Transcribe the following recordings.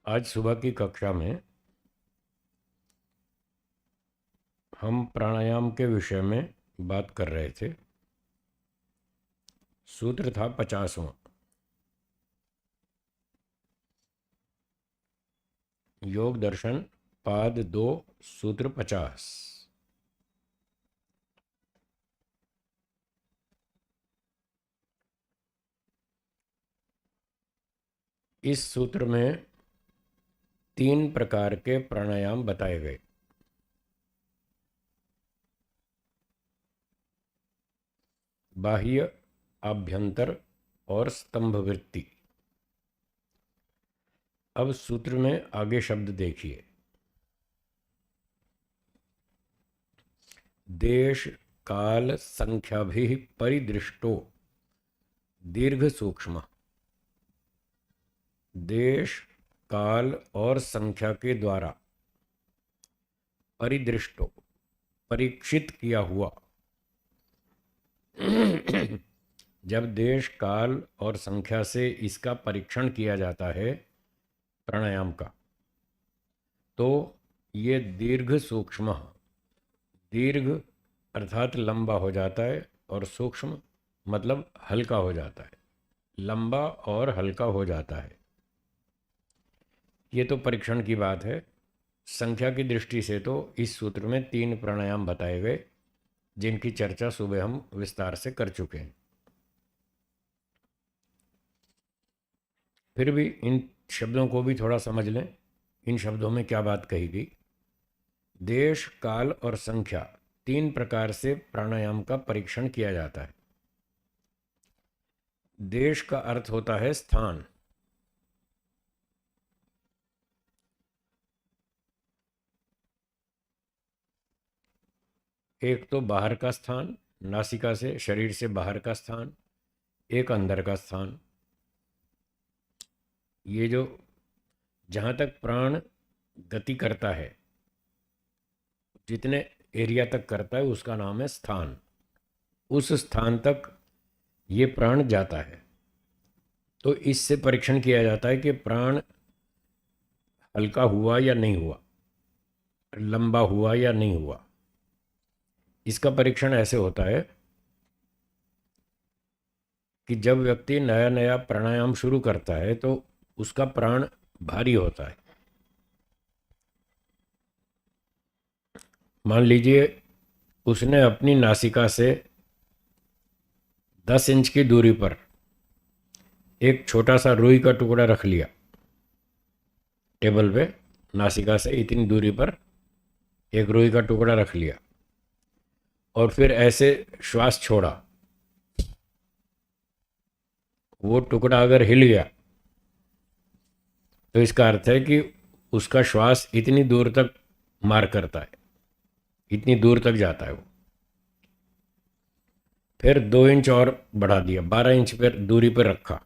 आज सुबह की कक्षा में हम प्राणायाम के विषय में बात कर रहे थे। सूत्र था 50वां। योग दर्शन पाद 2 सूत्र 50। इस सूत्र में 3 प्रकार के प्राणायाम बताए गए। बाह्य, आभ्यंतर और स्तंभ वृत्ति। अब सूत्र में आगे शब्द देखिए। देश काल संख्याभिः परिदृष्टो दीर्घ सूक्ष्म। देश काल और संख्या के द्वारा परिदृष्टो परीक्षित किया हुआ। जब देश काल और संख्या से इसका परीक्षण किया जाता है प्राणायाम का, तो ये दीर्घ सूक्ष्म, दीर्घ अर्थात लंबा हो जाता है और सूक्ष्म मतलब हल्का हो जाता है। लंबा और हल्का हो जाता है। ये तो परीक्षण की बात है। संख्या की दृष्टि से तो इस सूत्र में 3 प्राणायाम बताए गए, जिनकी चर्चा सुबह हम विस्तार से कर चुके हैं। फिर भी इन शब्दों को भी थोड़ा समझ लें। इन शब्दों में क्या बात कही गई। देश, काल और संख्या 3 प्रकार से प्राणायाम का परीक्षण किया जाता है। देश का अर्थ होता है स्थान। एक तो बाहर का स्थान, नासिका से, शरीर से बाहर का स्थान, एक अंदर का स्थान। ये जो जहाँ तक प्राण गति करता है, जितने एरिया तक करता है, उसका नाम है स्थान। उस स्थान तक ये प्राण जाता है। तो इससे परीक्षण किया जाता है कि प्राण हल्का हुआ या नहीं हुआ, लंबा हुआ या नहीं हुआ। इसका परीक्षण ऐसे होता है कि जब व्यक्ति नया नया प्राणायाम शुरू करता है तो उसका प्राण भारी होता है। मान लीजिए उसने अपनी नासिका से 10 इंच की दूरी पर एक छोटा सा रुई का टुकड़ा रख लिया टेबल पे। नासिका से इतनी दूरी पर एक रुई का टुकड़ा रख लिया और फिर ऐसे श्वास छोड़ा। वो टुकड़ा अगर हिल गया तो इसका अर्थ है कि उसका श्वास इतनी दूर तक मार करता है, इतनी दूर तक जाता है वो। फिर 2 इंच और बढ़ा दिया, 12 इंच पर दूरी पर रखा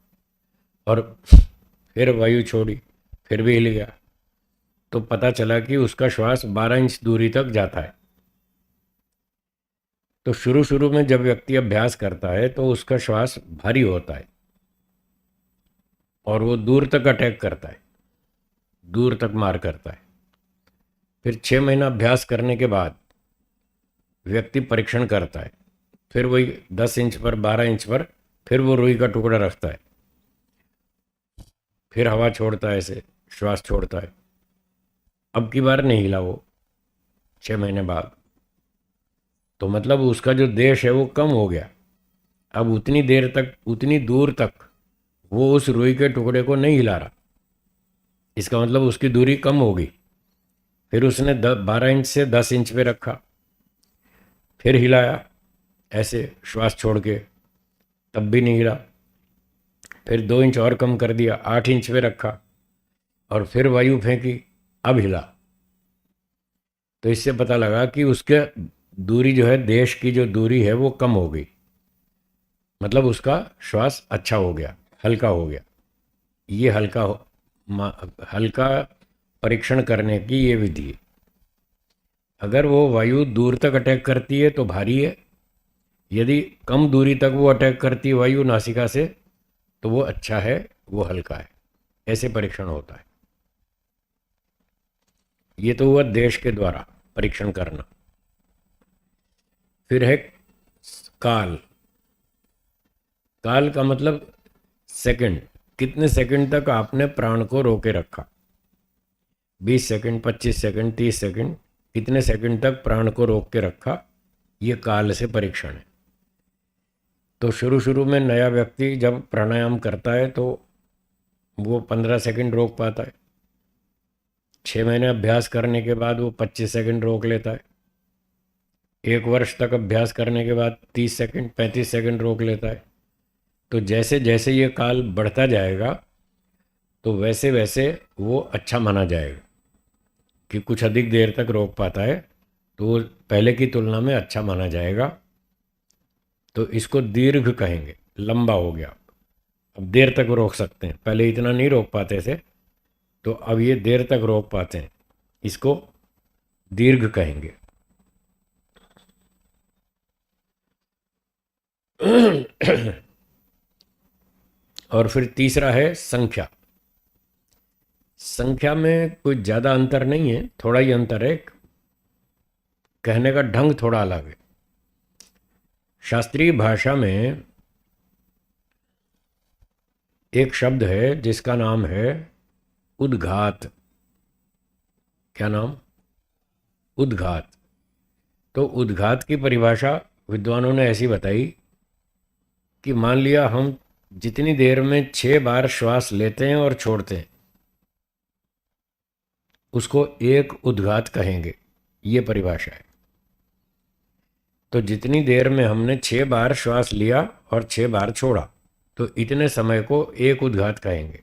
और फिर वायु छोड़ी, फिर भी हिल गया। तो पता चला कि उसका श्वास 12 इंच दूरी तक जाता है। तो शुरू शुरू में जब व्यक्ति अभ्यास करता है तो उसका श्वास भारी होता है और वो दूर तक अटैक करता है, दूर तक मार करता है। फिर 6 महीना अभ्यास करने के बाद व्यक्ति परीक्षण करता है। फिर वही 10 इंच पर, 12 इंच पर फिर वो रुई का टुकड़ा रखता है, फिर हवा छोड़ता है, ऐसे श्वास छोड़ता है। अब की बार नहीं हिला वो 6 महीने बाद। तो मतलब उसका जो देश है वो कम हो गया। अब उतनी देर तक, उतनी दूर तक वो उस रुई के टुकड़े को नहीं हिला रहा। इसका मतलब उसकी दूरी कम होगी। फिर उसने 12 इंच से 10 इंच पे रखा, फिर हिलाया ऐसे श्वास छोड़ के, तब भी नहीं हिला। फिर 2 इंच और कम कर दिया, 8 इंच पे रखा और फिर वायु फेंकी, अब हिला। तो इससे पता लगा कि उसके दूरी जो है, देश की जो दूरी है वो कम हो गई। मतलब उसका श्वास अच्छा हो गया, हल्का हो गया। ये हल्का परीक्षण करने की ये विधि है। अगर वो वायु दूर तक अटैक करती है तो भारी है, यदि कम दूरी तक वो अटैक करती है वायु नासिका से तो वो अच्छा है, वो हल्का है। ऐसे परीक्षण होता है। ये तो हुआ देश के द्वारा परीक्षण करना। फिर है काल। काल का मतलब सेकंड, कितने सेकंड तक आपने प्राण को रोके रखा। 20 सेकंड, 25 सेकंड, 30 सेकंड, कितने सेकंड तक प्राण को रोक के रखा, ये काल से परीक्षण है। तो शुरू शुरू में नया व्यक्ति जब प्राणायाम करता है तो वो 15 सेकंड रोक पाता है। 6 महीने अभ्यास करने के बाद वो 25 सेकंड रोक लेता है। 1 वर्ष तक अभ्यास करने के बाद 30 सेकंड, 35 सेकंड रोक लेता है। तो जैसे जैसे ये काल बढ़ता जाएगा तो वैसे वैसे वो अच्छा माना जाएगा कि कुछ अधिक देर तक रोक पाता है, तो वो पहले की तुलना में अच्छा माना जाएगा। तो इसको दीर्घ कहेंगे, लंबा हो गया। अब देर तक रोक सकते हैं, पहले इतना नहीं रोक पाते थे, तो अब ये देर तक रोक पाते हैं, इसको दीर्घ कहेंगे। और फिर तीसरा है संख्या। संख्या में कोई ज़्यादा अंतर नहीं है, थोड़ा ही अंतर है, कहने का ढंग थोड़ा अलग है। शास्त्रीय भाषा में एक शब्द है जिसका नाम है उद्घात। क्या नाम? उद्घात। तो उद्घात की परिभाषा विद्वानों ने ऐसी बताई कि मान लिया हम जितनी देर में 6 बार श्वास लेते हैं और छोड़ते हैं उसको एक उद्घात कहेंगे, ये परिभाषा है। तो जितनी देर में हमने 6 बार श्वास लिया और 6 बार छोड़ा तो इतने समय को एक उद्घात कहेंगे।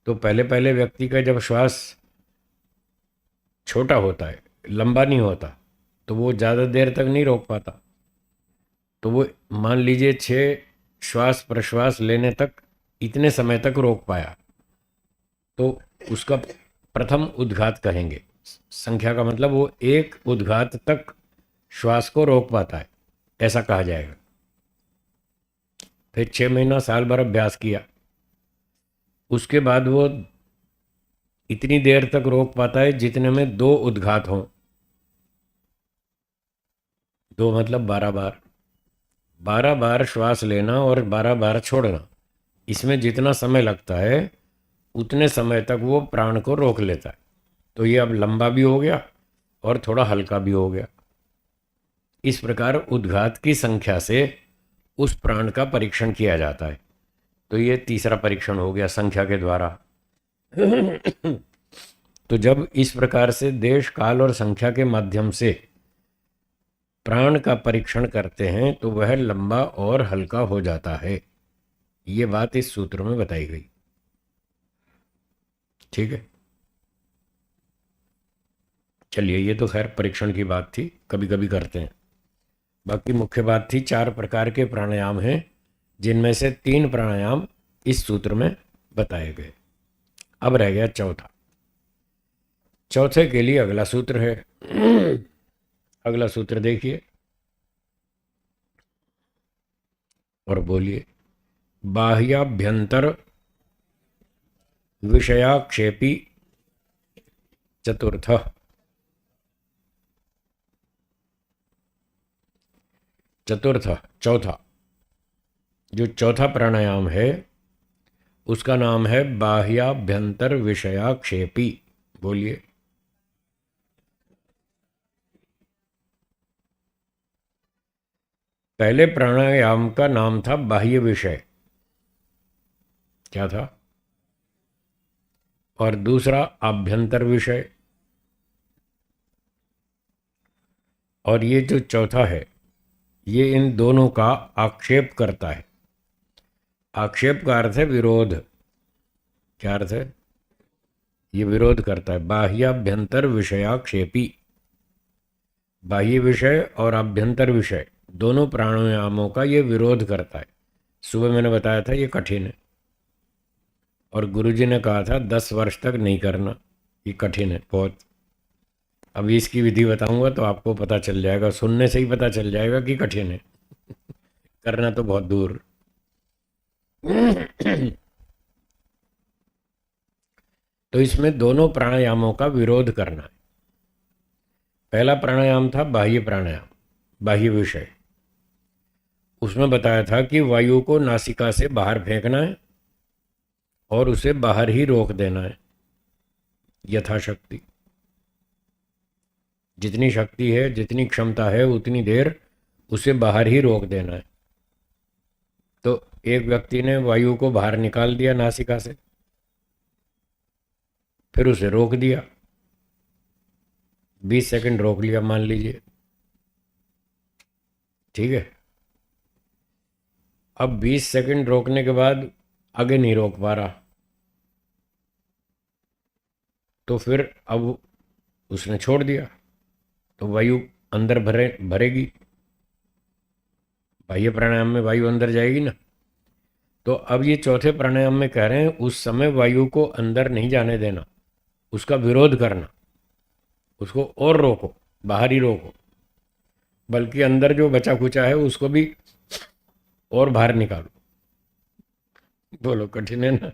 तो पहले पहले व्यक्ति का जब श्वास छोटा होता है, लंबा नहीं होता, तो वो ज़्यादा देर तक नहीं रोक पाता। तो वो मान लीजिए 6 श्वास प्रश्वास लेने तक इतने समय तक रोक पाया, तो उसका प्रथम उद्घात कहेंगे। संख्या का मतलब वो एक उद्घात तक श्वास को रोक पाता है, ऐसा कहा जाएगा। फिर 6 महीना साल भर अभ्यास किया, उसके बाद वो इतनी देर तक रोक पाता है जितने में 2 उद्घात हों। 2 मतलब 12 बार। 12 बार श्वास लेना और 12 बार छोड़ना, इसमें जितना समय लगता है उतने समय तक वो प्राण को रोक लेता है। तो ये अब लंबा भी हो गया और थोड़ा हल्का भी हो गया। इस प्रकार उद्घात की संख्या से उस प्राण का परीक्षण किया जाता है। तो ये तीसरा परीक्षण हो गया संख्या के द्वारा। तो जब इस प्रकार से देश काल और संख्या के माध्यम से प्राण का परीक्षण करते हैं तो वह लंबा और हल्का हो जाता है। ये बात इस सूत्र में बताई गई। ठीक है, चलिए, ये तो खैर परीक्षण की बात थी, कभी कभी करते हैं। बाकी मुख्य बात थी 4 प्रकार के प्राणायाम हैं, जिनमें से 3 प्राणायाम इस सूत्र में बताए गए। अब रह गया चौथा। चौथे के लिए अगला सूत्र है। अगला सूत्र देखिए और बोलिए। बाह्याभ्यंतर विषयाक्षेपी चतुर्थ। चतुर्थ, चौथा, जो चौथा प्राणायाम है उसका नाम है बाह्याभ्यंतर विषयाक्षेपी। बोलिए। पहले प्राणायाम का नाम था बाह्य विषय। क्या था? और दूसरा आभ्यंतर विषय। और ये जो चौथा है ये इन दोनों का आक्षेप करता है। आक्षेप का अर्थ है विरोध। क्या अर्थ है? ये विरोध करता है। बाह्याभ्यंतर विषयाक्षेपी। बाह्य विषय और आभ्यंतर विषय दोनों प्राणायामों का ये विरोध करता है। सुबह मैंने बताया था ये कठिन है, और गुरुजी ने कहा था 10 वर्ष तक नहीं करना, ये कठिन है बहुत। अभी इसकी विधि बताऊंगा तो आपको पता चल जाएगा, सुनने से ही पता चल जाएगा कि कठिन है। करना तो बहुत दूर। तो इसमें दोनों प्राणायामों का विरोध करना है। पहला प्राणायाम था बाह्य प्राणायाम, बाह्य विषय। उसमें बताया था कि वायु को नासिका से बाहर फेंकना है और उसे बाहर ही रोक देना है यथाशक्ति। जितनी शक्ति है, जितनी क्षमता है, उतनी देर उसे बाहर ही रोक देना है। तो एक व्यक्ति ने वायु को बाहर निकाल दिया नासिका से, फिर उसे रोक दिया, 20 सेकंड रोक लिया मान लीजिए, ठीक है। अब 20 सेकंड रोकने के बाद आगे नहीं रोक पा रहा, तो फिर अब उसने छोड़ दिया, तो वायु अंदर भरेगी। बाह्य प्राणायाम में वायु अंदर जाएगी ना। तो अब ये चौथे प्राणायाम में कह रहे हैं उस समय वायु को अंदर नहीं जाने देना, उसका विरोध करना, उसको और रोको, बाहर ही रोको, बल्कि अंदर जो बचा खुचा है उसको भी और बाहर निकालो। बोलो कठिन है ना।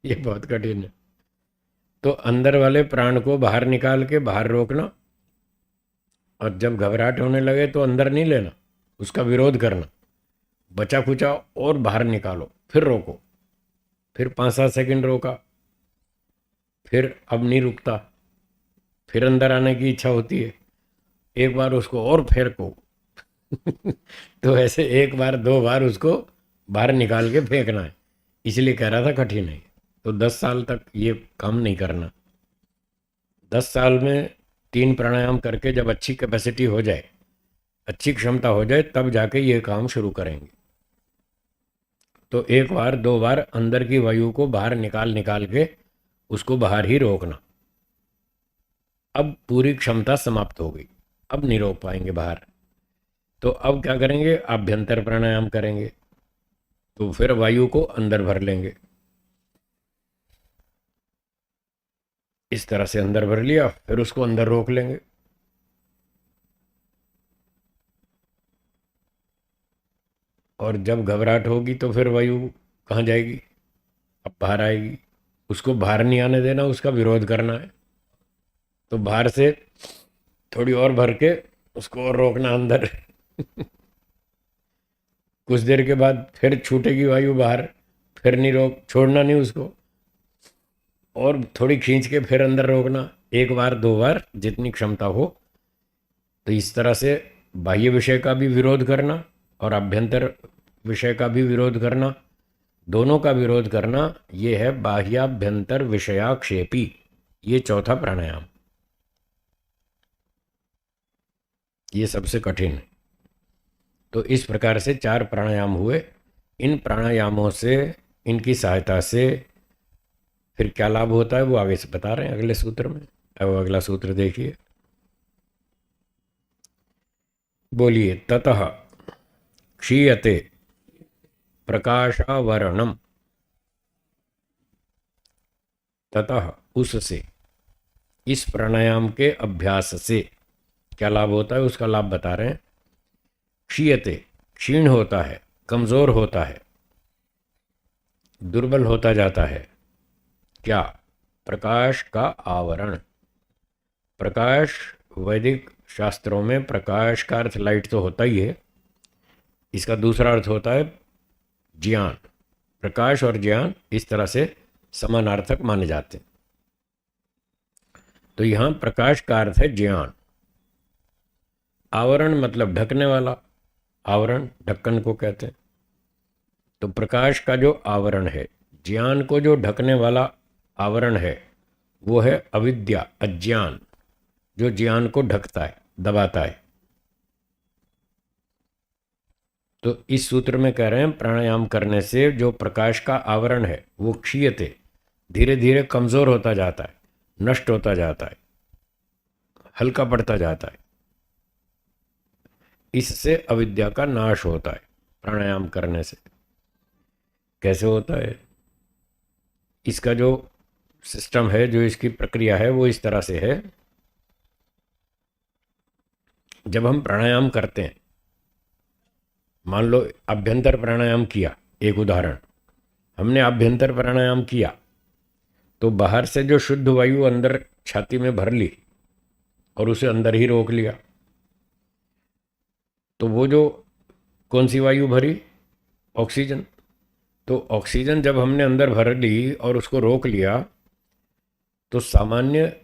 ये बहुत कठिन है। तो अंदर वाले प्राण को बाहर निकाल के बाहर रोकना, और जब घबराहट होने लगे तो अंदर नहीं लेना, उसका विरोध करना, बचा खुचा और बाहर निकालो, फिर रोको, फिर 5-7 सेकंड रोका, फिर अब नहीं रुकता, फिर अंदर आने की इच्छा होती है, एक बार उसको और फेंको। तो ऐसे एक बार 2 बार उसको बाहर निकाल के फेंकना है। इसलिए कह रहा था कठिन है। तो 10 साल तक ये काम नहीं करना। 10 साल में 3 प्राणायाम करके जब अच्छी कैपेसिटी हो जाए, अच्छी क्षमता हो जाए, तब जाके ये काम शुरू करेंगे। तो 1 बार 2 बार अंदर की वायु को बाहर निकाल निकाल के उसको बाहर ही रोकना। अब पूरी क्षमता समाप्त हो गई, अब नहीं रोक पाएंगे बाहर। तो अब क्या करेंगे, आभ्यंतर प्राणायाम करेंगे। तो फिर वायु को अंदर भर लेंगे, इस तरह से अंदर भर लिया, फिर उसको अंदर रोक लेंगे। और जब घबराहट होगी तो फिर वायु कहाँ जाएगी, अब बाहर आएगी। उसको बाहर नहीं आने देना, उसका विरोध करना है। तो बाहर से थोड़ी और भर के उसको और रोकना अंदर। कुछ देर के बाद फिर छूटेगी वायु बाहर, फिर नहीं रोक, छोड़ना नहीं उसको, और थोड़ी खींच के फिर अंदर रोकना, 1 बार 2 बार जितनी क्षमता हो। तो इस तरह से बाह्य विषय का भी विरोध करना और आभ्यंतर विषय का भी विरोध करना, दोनों का विरोध करना, ये है बाह्याभ्यंतर विषयाक्षेपी, ये चौथा प्राणायाम। ये सबसे कठिन है। तो इस प्रकार से 4 प्राणायाम हुए। इन प्राणायामों से, इनकी सहायता से फिर क्या लाभ होता है वो आगे से बता रहे हैं अगले सूत्र में। अब अगला सूत्र देखिए, बोलिए। ततः क्षीयते प्रकाशावरणम, ततः उससे, इस प्राणायाम के अभ्यास से क्या लाभ होता है उसका लाभ बता रहे हैं। क्षीयते, क्षीण होता है, कमजोर होता है, दुर्बल होता जाता है। क्या? प्रकाश का आवरण। प्रकाश, वैदिक शास्त्रों में प्रकाश का अर्थ लाइट तो होता ही है, इसका दूसरा अर्थ होता है ज्ञान। प्रकाश और ज्ञान इस तरह से समानार्थक माने जाते हैं। तो यहां प्रकाश का अर्थ है ज्ञान। आवरण मतलब ढकने वाला, आवरण ढक्कन को कहते हैं। तो प्रकाश का जो आवरण है, ज्ञान को जो ढकने वाला आवरण है, वो है अविद्या, अज्ञान, जो ज्ञान को ढकता है, दबाता है। तो इस सूत्र में कह रहे हैं प्राणायाम करने से जो प्रकाश का आवरण है वो क्षीयते, धीरे धीरे कमजोर होता जाता है, नष्ट होता जाता है, हल्का पड़ता जाता है। इससे अविद्या का नाश होता है प्राणायाम करने से। कैसे होता है? इसका जो सिस्टम है, जो इसकी प्रक्रिया है, वो इस तरह से है। जब हम प्राणायाम करते हैं, मान लो अभ्यंतर प्राणायाम किया, एक उदाहरण, हमने अभ्यंतर प्राणायाम किया, तो बाहर से जो शुद्ध वायु अंदर छाती में भर ली और उसे अंदर ही रोक लिया, तो वो जो कौन सी वायु भरी? ऑक्सीजन। तो ऑक्सीजन जब हमने अंदर भर ली और उसको रोक लिया, तो सामान्य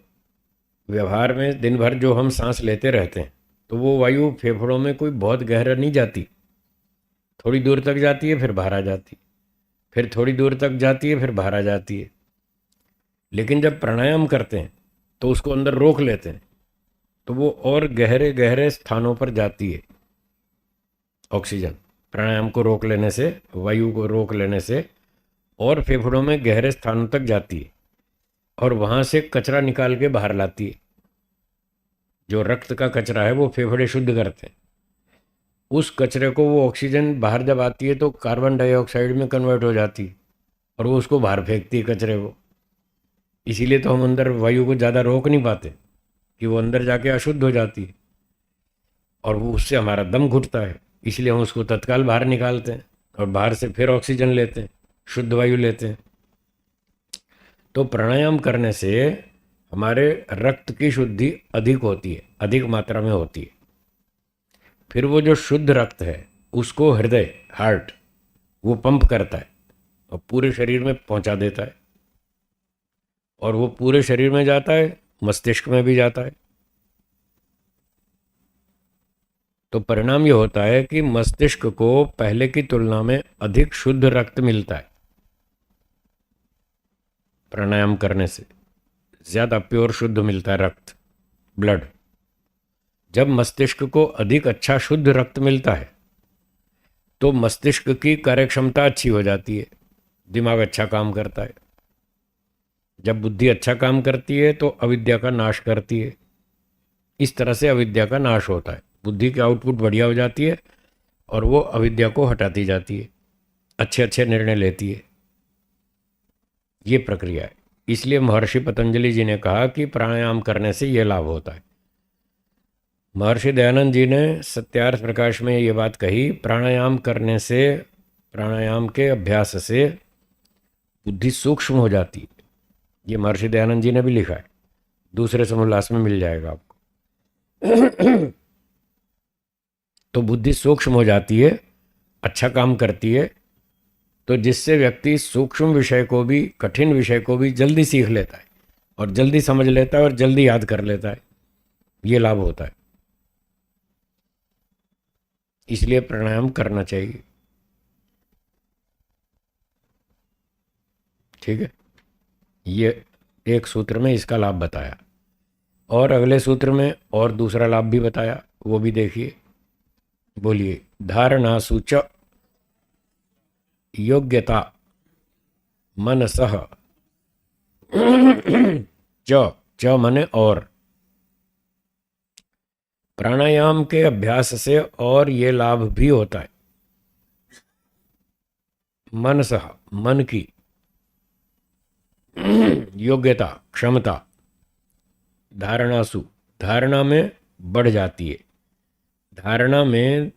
व्यवहार में दिन भर जो हम सांस लेते रहते हैं, तो वो वायु फेफड़ों में कोई बहुत गहरा नहीं जाती, थोड़ी दूर तक जाती है फिर बाहर आ जाती, फिर थोड़ी दूर तक जाती है फिर बाहर आ जाती है। लेकिन जब प्राणायाम करते हैं तो उसको अंदर रोक लेते हैं, तो वो और गहरे गहरे स्थानों पर जाती है ऑक्सीजन। प्राणायाम को रोक लेने से, वायु को रोक लेने से और फेफड़ों में गहरे स्थानों तक जाती है और वहाँ से कचरा निकाल के बाहर लाती है। जो रक्त का कचरा है वो फेफड़े शुद्ध करते हैं। उस कचरे को वो ऑक्सीजन बाहर जब आती है तो कार्बन डाइऑक्साइड में कन्वर्ट हो जाती है और वो उसको बाहर फेंकती है कचरे को। इसीलिए तो हम अंदर वायु को ज़्यादा रोक नहीं पाते कि वो अंदर जाके अशुद्ध हो जाती है और वो उससे हमारा दम घुटता है। इसलिए हम उसको तत्काल बाहर निकालते हैं और बाहर से फिर ऑक्सीजन लेते हैं, शुद्ध वायु लेते हैं। तो प्राणायाम करने से हमारे रक्त की शुद्धि अधिक होती है, अधिक मात्रा में होती है। फिर वो जो शुद्ध रक्त है उसको हृदय, हार्ट, वो पंप करता है और पूरे शरीर में पहुंचा देता है और वो पूरे शरीर में जाता है, मस्तिष्क में भी जाता है। तो परिणाम ये होता है कि मस्तिष्क को पहले की तुलना में अधिक शुद्ध रक्त मिलता है। प्राणायाम करने से ज़्यादा प्योर शुद्ध मिलता है रक्त, ब्लड। जब मस्तिष्क को अधिक अच्छा शुद्ध रक्त मिलता है तो मस्तिष्क की कार्यक्षमता अच्छी हो जाती है, दिमाग अच्छा काम करता है। जब बुद्धि अच्छा काम करती है तो अविद्या का नाश करती है। इस तरह से अविद्या का नाश होता है, बुद्धि की आउटपुट बढ़िया हो जाती है और वो अविद्या को हटाती जाती है, अच्छे अच्छे निर्णय लेती है। ये प्रक्रिया है। इसलिए महर्षि पतंजलि जी ने कहा कि प्राणायाम करने से ये लाभ होता है। महर्षि दयानंद जी ने सत्यार्थ प्रकाश में ये बात कही, प्राणायाम करने से, प्राणायाम के अभ्यास से बुद्धि सूक्ष्म हो जाती है। ये महर्षि दयानंद जी ने भी लिखा है, दूसरे समोल्लास में मिल जाएगा आपको। तो बुद्धि सूक्ष्म हो जाती है, अच्छा काम करती है, तो जिससे व्यक्ति सूक्ष्म विषय को भी, कठिन विषय को भी जल्दी सीख लेता है और जल्दी समझ लेता है और जल्दी याद कर लेता है। ये लाभ होता है। इसलिए प्राणायाम करना चाहिए। ठीक है, ये एक सूत्र में इसका लाभ बताया और अगले सूत्र में और दूसरा लाभ भी बताया, वो भी देखिए। बोलिए। धारणा सूच योग्यता मनसह च, च माने और, प्राणायाम के अभ्यास से और ये लाभ भी होता है। मनसह, मन की योग्यता, क्षमता, धारणासु, धारणा में बढ़ जाती है। धारणा में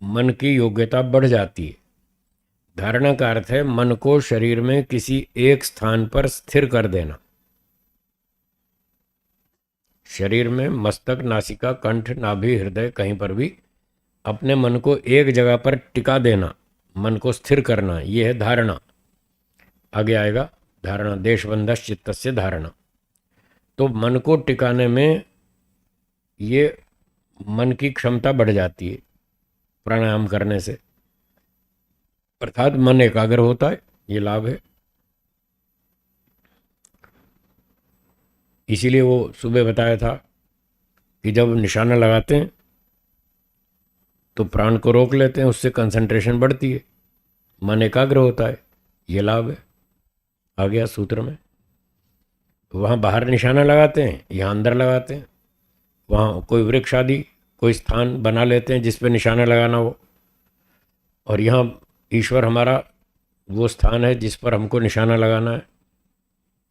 मन की योग्यता बढ़ जाती है। धारणा का अर्थ है मन को शरीर में किसी एक स्थान पर स्थिर कर देना। शरीर में मस्तक, नासिका, कंठ, नाभि, हृदय, कहीं पर भी अपने मन को एक जगह पर टिका देना, मन को स्थिर करना, यह है धारणा। आगे आएगा धारणा, देशबंधस चित्तस्य धारणा। तो मन को टिकाने में ये मन की क्षमता बढ़ जाती है प्राणायाम करने से, अर्थात मन एकाग्र होता है। ये लाभ है। इसीलिए वो सुबह बताया था कि जब निशाना लगाते हैं तो प्राण को रोक लेते हैं, उससे कंसंट्रेशन बढ़ती है, मन एकाग्र होता है। ये लाभ है। आ गया सूत्र में। वहाँ बाहर निशाना लगाते हैं, यहाँ अंदर लगाते हैं। वहाँ कोई वृक्ष आदि, कोई स्थान बना लेते हैं जिस पे निशाना लगाना हो, और यहाँ ईश्वर हमारा वो स्थान है जिस पर हमको निशाना लगाना है।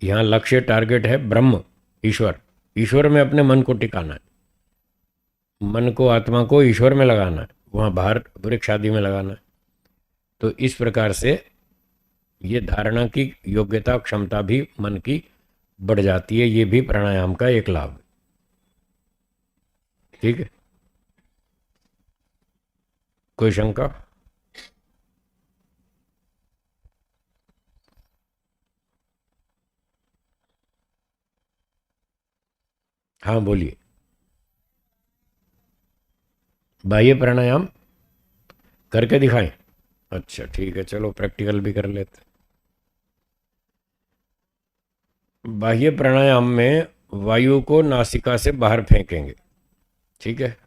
यहाँ लक्ष्य, टारगेट है ब्रह्म, ईश्वर। ईश्वर में अपने मन को टिकाना है, मन को, आत्मा को ईश्वर में लगाना है, वहाँ बाहर वृक्ष आदि में लगाना है। तो इस प्रकार से ये धारणा की योग्यता क्षमता भी मन की बढ़ जाती है। ये भी प्राणायाम का एक लाभ है। ठीक है, कोई शंका? हाँ बोलिए। बाह्य प्राणायाम करके दिखाएं? अच्छा ठीक है, चलो प्रैक्टिकल भी कर लेते हैं। बाह्य प्राणायाम में वायु को नासिका से बाहर फेंकेंगे। ठीक है,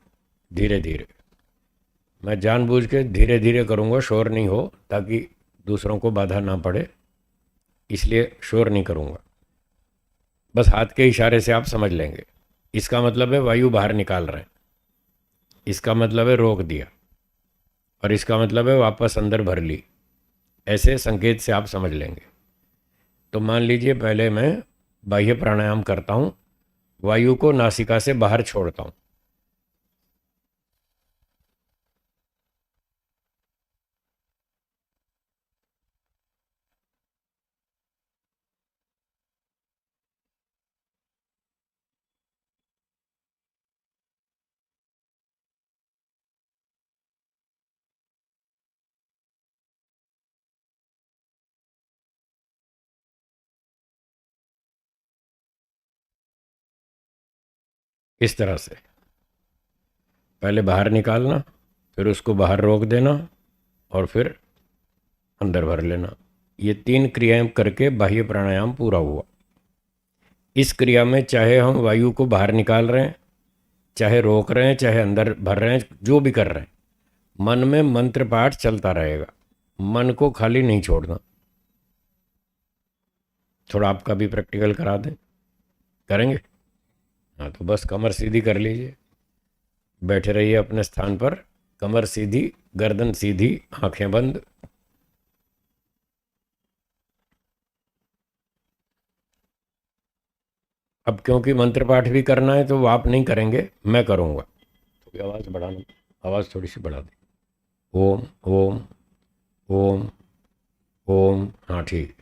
धीरे धीरे। मैं जानबूझ के धीरे धीरे करूँगा, शोर नहीं हो, ताकि दूसरों को बाधा ना पड़े, इसलिए शोर नहीं करूँगा। बस हाथ के इशारे से आप समझ लेंगे। इसका मतलब है वायु बाहर निकाल रहे हैं, इसका मतलब है रोक दिया, और इसका मतलब है वापस अंदर भर ली। ऐसे संकेत से आप समझ लेंगे। तो मान लीजिए पहले मैं बाह्य प्राणायाम करता हूँ, वायु को नासिका से बाहर छोड़ता हूँ। इस तरह से पहले बाहर निकालना, फिर उसको बाहर रोक देना, और फिर अंदर भर लेना। ये 3 क्रियाएं करके बाह्य प्राणायाम पूरा हुआ। इस क्रिया में चाहे हम वायु को बाहर निकाल रहे हैं, चाहे रोक रहे हैं, चाहे अंदर भर रहे हैं, जो भी कर रहे हैं, मन में मंत्र पाठ चलता रहेगा। मन को खाली नहीं छोड़ना। थोड़ा आपका भी प्रैक्टिकल करा दें, करेंगे? हाँ, तो बस कमर सीधी कर लीजिए, बैठे रहिए अपने स्थान पर, कमर सीधी, गर्दन सीधी, आंखें बंद। अब क्योंकि मंत्र पाठ भी करना है तो वो आप नहीं करेंगे, मैं करूँगा। थोड़ी आवाज़ बढ़ाना, आवाज़ थोड़ी सी बढ़ा दी। ओम ओम ओम ओम। हाँ ठीक।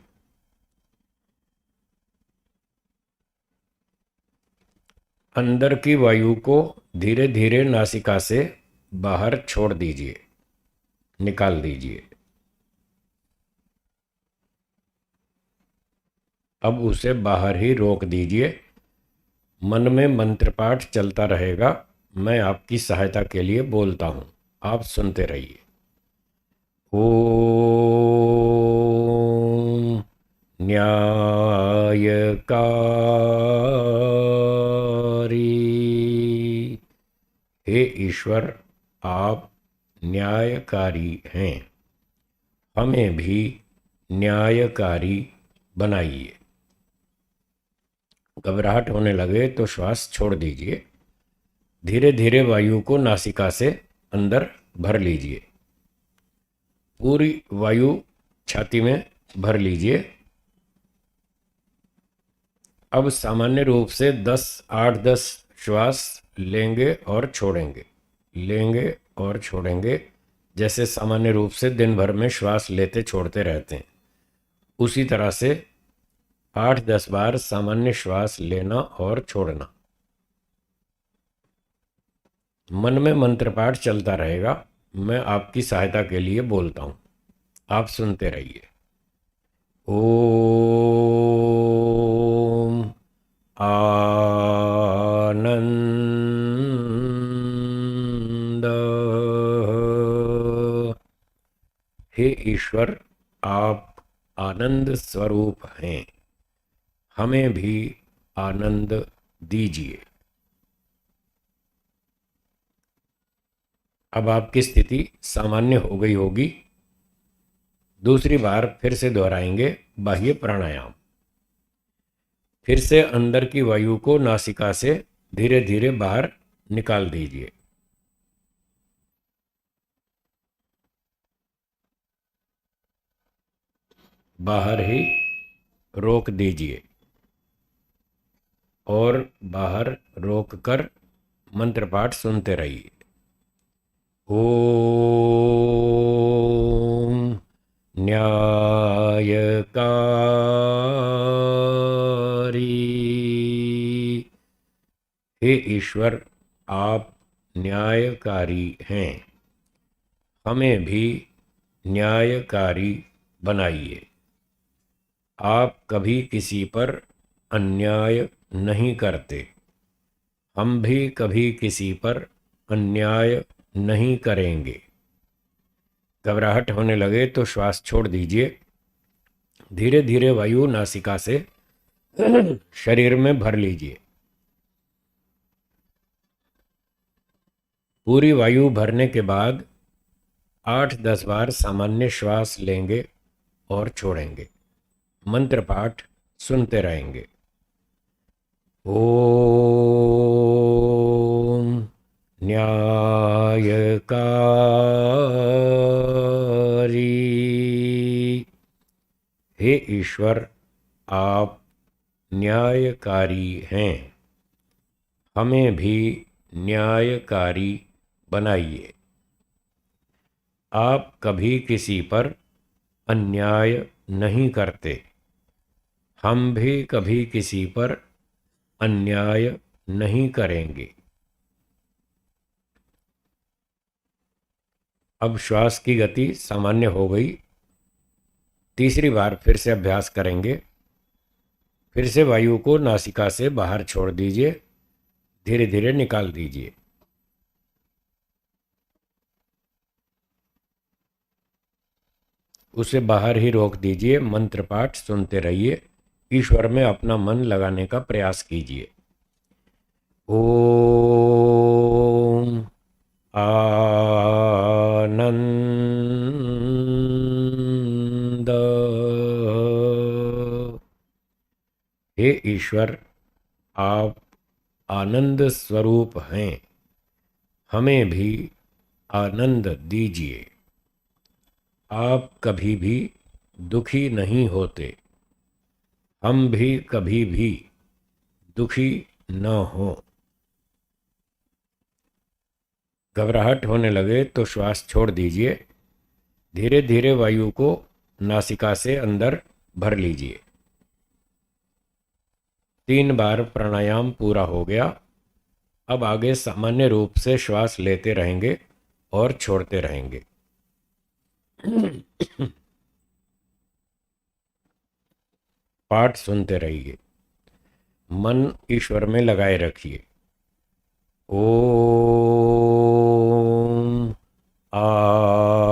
अंदर की वायु को धीरे धीरे नासिका से बाहर छोड़ दीजिए, निकाल दीजिए। अब उसे बाहर ही रोक दीजिए। मन में मंत्र पाठ चलता रहेगा, मैं आपकी सहायता के लिए बोलता हूं, आप सुनते रहिए। ओम न्यायकारी। हे ईश्वर, आप न्यायकारी हैं, हमें भी न्यायकारी बनाइए। घबराहट होने लगे तो श्वास छोड़ दीजिए। धीरे धीरे वायु को नासिका से अंदर भर लीजिए। पूरी वायु छाती में भर लीजिए। अब सामान्य रूप से 8-10 श्वास लेंगे और छोड़ेंगे, लेंगे और छोड़ेंगे, जैसे सामान्य रूप से दिन भर में श्वास लेते छोड़ते रहते हैं। उसी तरह से 8-10 बार सामान्य श्वास लेना और छोड़ना। मन में मंत्र पाठ चलता रहेगा, मैं आपकी सहायता के लिए बोलता हूं, आप सुनते रहिए। ओम आनंद। हे ईश्वर, आप आनंद स्वरूप हैं, हमें भी आनंद दीजिए। अब आपकी स्थिति सामान्य हो गई होगी। दूसरी बार फिर से दोहराएंगे बाह्य प्राणायाम। फिर से अंदर की वायु को नासिका से धीरे धीरे बाहर निकाल दीजिए। बाहर ही रोक दीजिए, और बाहर रोक कर मंत्र पाठ सुनते रहिए। ओम न्यायकारी। हे ईश्वर, आप न्यायकारी हैं, हमें भी न्यायकारी बनाइए। आप कभी किसी पर अन्याय नहीं करते, हम भी कभी किसी पर अन्याय नहीं करेंगे। घबराहट होने लगे तो श्वास छोड़ दीजिए। धीरे धीरे वायु नासिका से शरीर में भर लीजिए। पूरी वायु भरने के बाद 8-10 बार सामान्य श्वास लेंगे और छोड़ेंगे। मंत्र पाठ सुनते रहेंगे। ओम न्यायकारी। हे ईश्वर, आप न्यायकारी हैं, हमें भी न्यायकारी बनाइए। आप कभी किसी पर अन्याय नहीं करते, हम भी कभी किसी पर अन्याय नहीं करेंगे। अब श्वास की गति सामान्य हो गई। तीसरी बार फिर से अभ्यास करेंगे। फिर से वायु को नासिका से बाहर छोड़ दीजिए, धीरे धीरे निकाल दीजिए। उसे बाहर ही रोक दीजिए। मंत्र पाठ सुनते रहिए। ईश्वर में अपना मन लगाने का प्रयास कीजिए। ओम आनंद। हे ईश्वर, आप आनंद स्वरूप हैं, हमें भी आनंद दीजिए। आप कभी भी दुखी नहीं होते, हम भी कभी भी दुखी न हो। घबराहट होने लगे तो श्वास छोड़ दीजिए। धीरे धीरे वायु को नासिका से अंदर भर लीजिए। 3 बार प्राणायाम पूरा हो गया। अब आगे सामान्य रूप से श्वास लेते रहेंगे और छोड़ते रहेंगे। पाठ सुनते रहिए। मन ईश्वर में लगाए रखिए। ओम आनंद।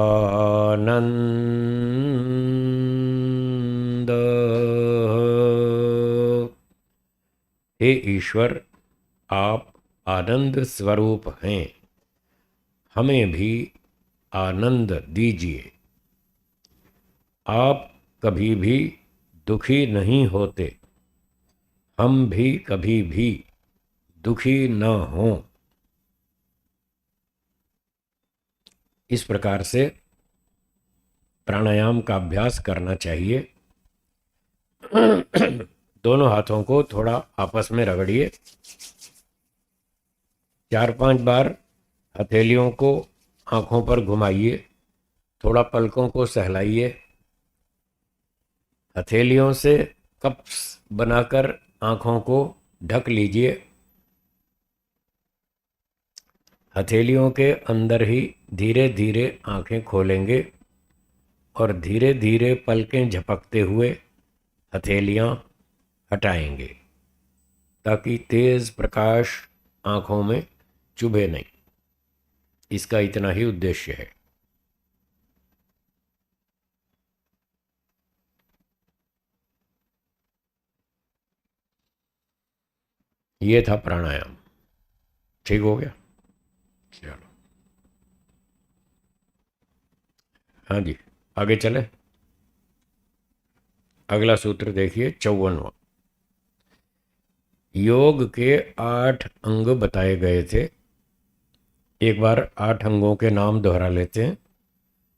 हे ईश्वर, आप आनंद स्वरूप हैं, हमें भी आनंद दीजिए। आप कभी भी दुखी नहीं होते, हम भी कभी भी दुखी न हों। इस प्रकार से प्राणायाम का अभ्यास करना चाहिए। दोनों हाथों को थोड़ा आपस में रगड़िए। 4-5 बार हथेलियों को आंखों पर घुमाइए। थोड़ा पलकों को सहलाइए। हथेलियों से कप्स बनाकर आंखों को ढक लीजिए। हथेलियों के अंदर ही धीरे धीरे आंखें खोलेंगे और धीरे धीरे पलकें झपकते हुए हथेलियां हटाएंगे, ताकि तेज प्रकाश आंखों में चुभे नहीं। इसका इतना ही उद्देश्य है। ये था प्राणायाम। ठीक हो गया? चलो, हाँ जी, आगे चले। अगला सूत्र देखिए, 54वां। योग के 8 अंग बताए गए थे। एक बार 8 अंगों के नाम दोहरा लेते हैं।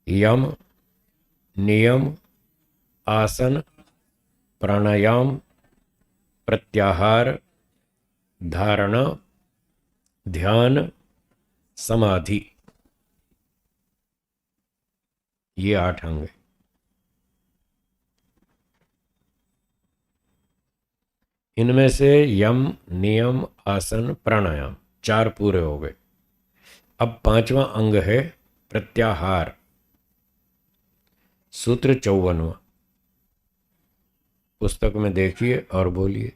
यम, नियम, आसन, प्राणायाम, प्रत्याहार, धारणा, ध्यान, समाधि। ये 8 अंग हैं। इनमें से यम, नियम, आसन, प्राणायाम 4 पूरे हो गए। अब 5वां अंग है प्रत्याहार, सूत्र 54वां। पुस्तक में देखिए और बोलिए।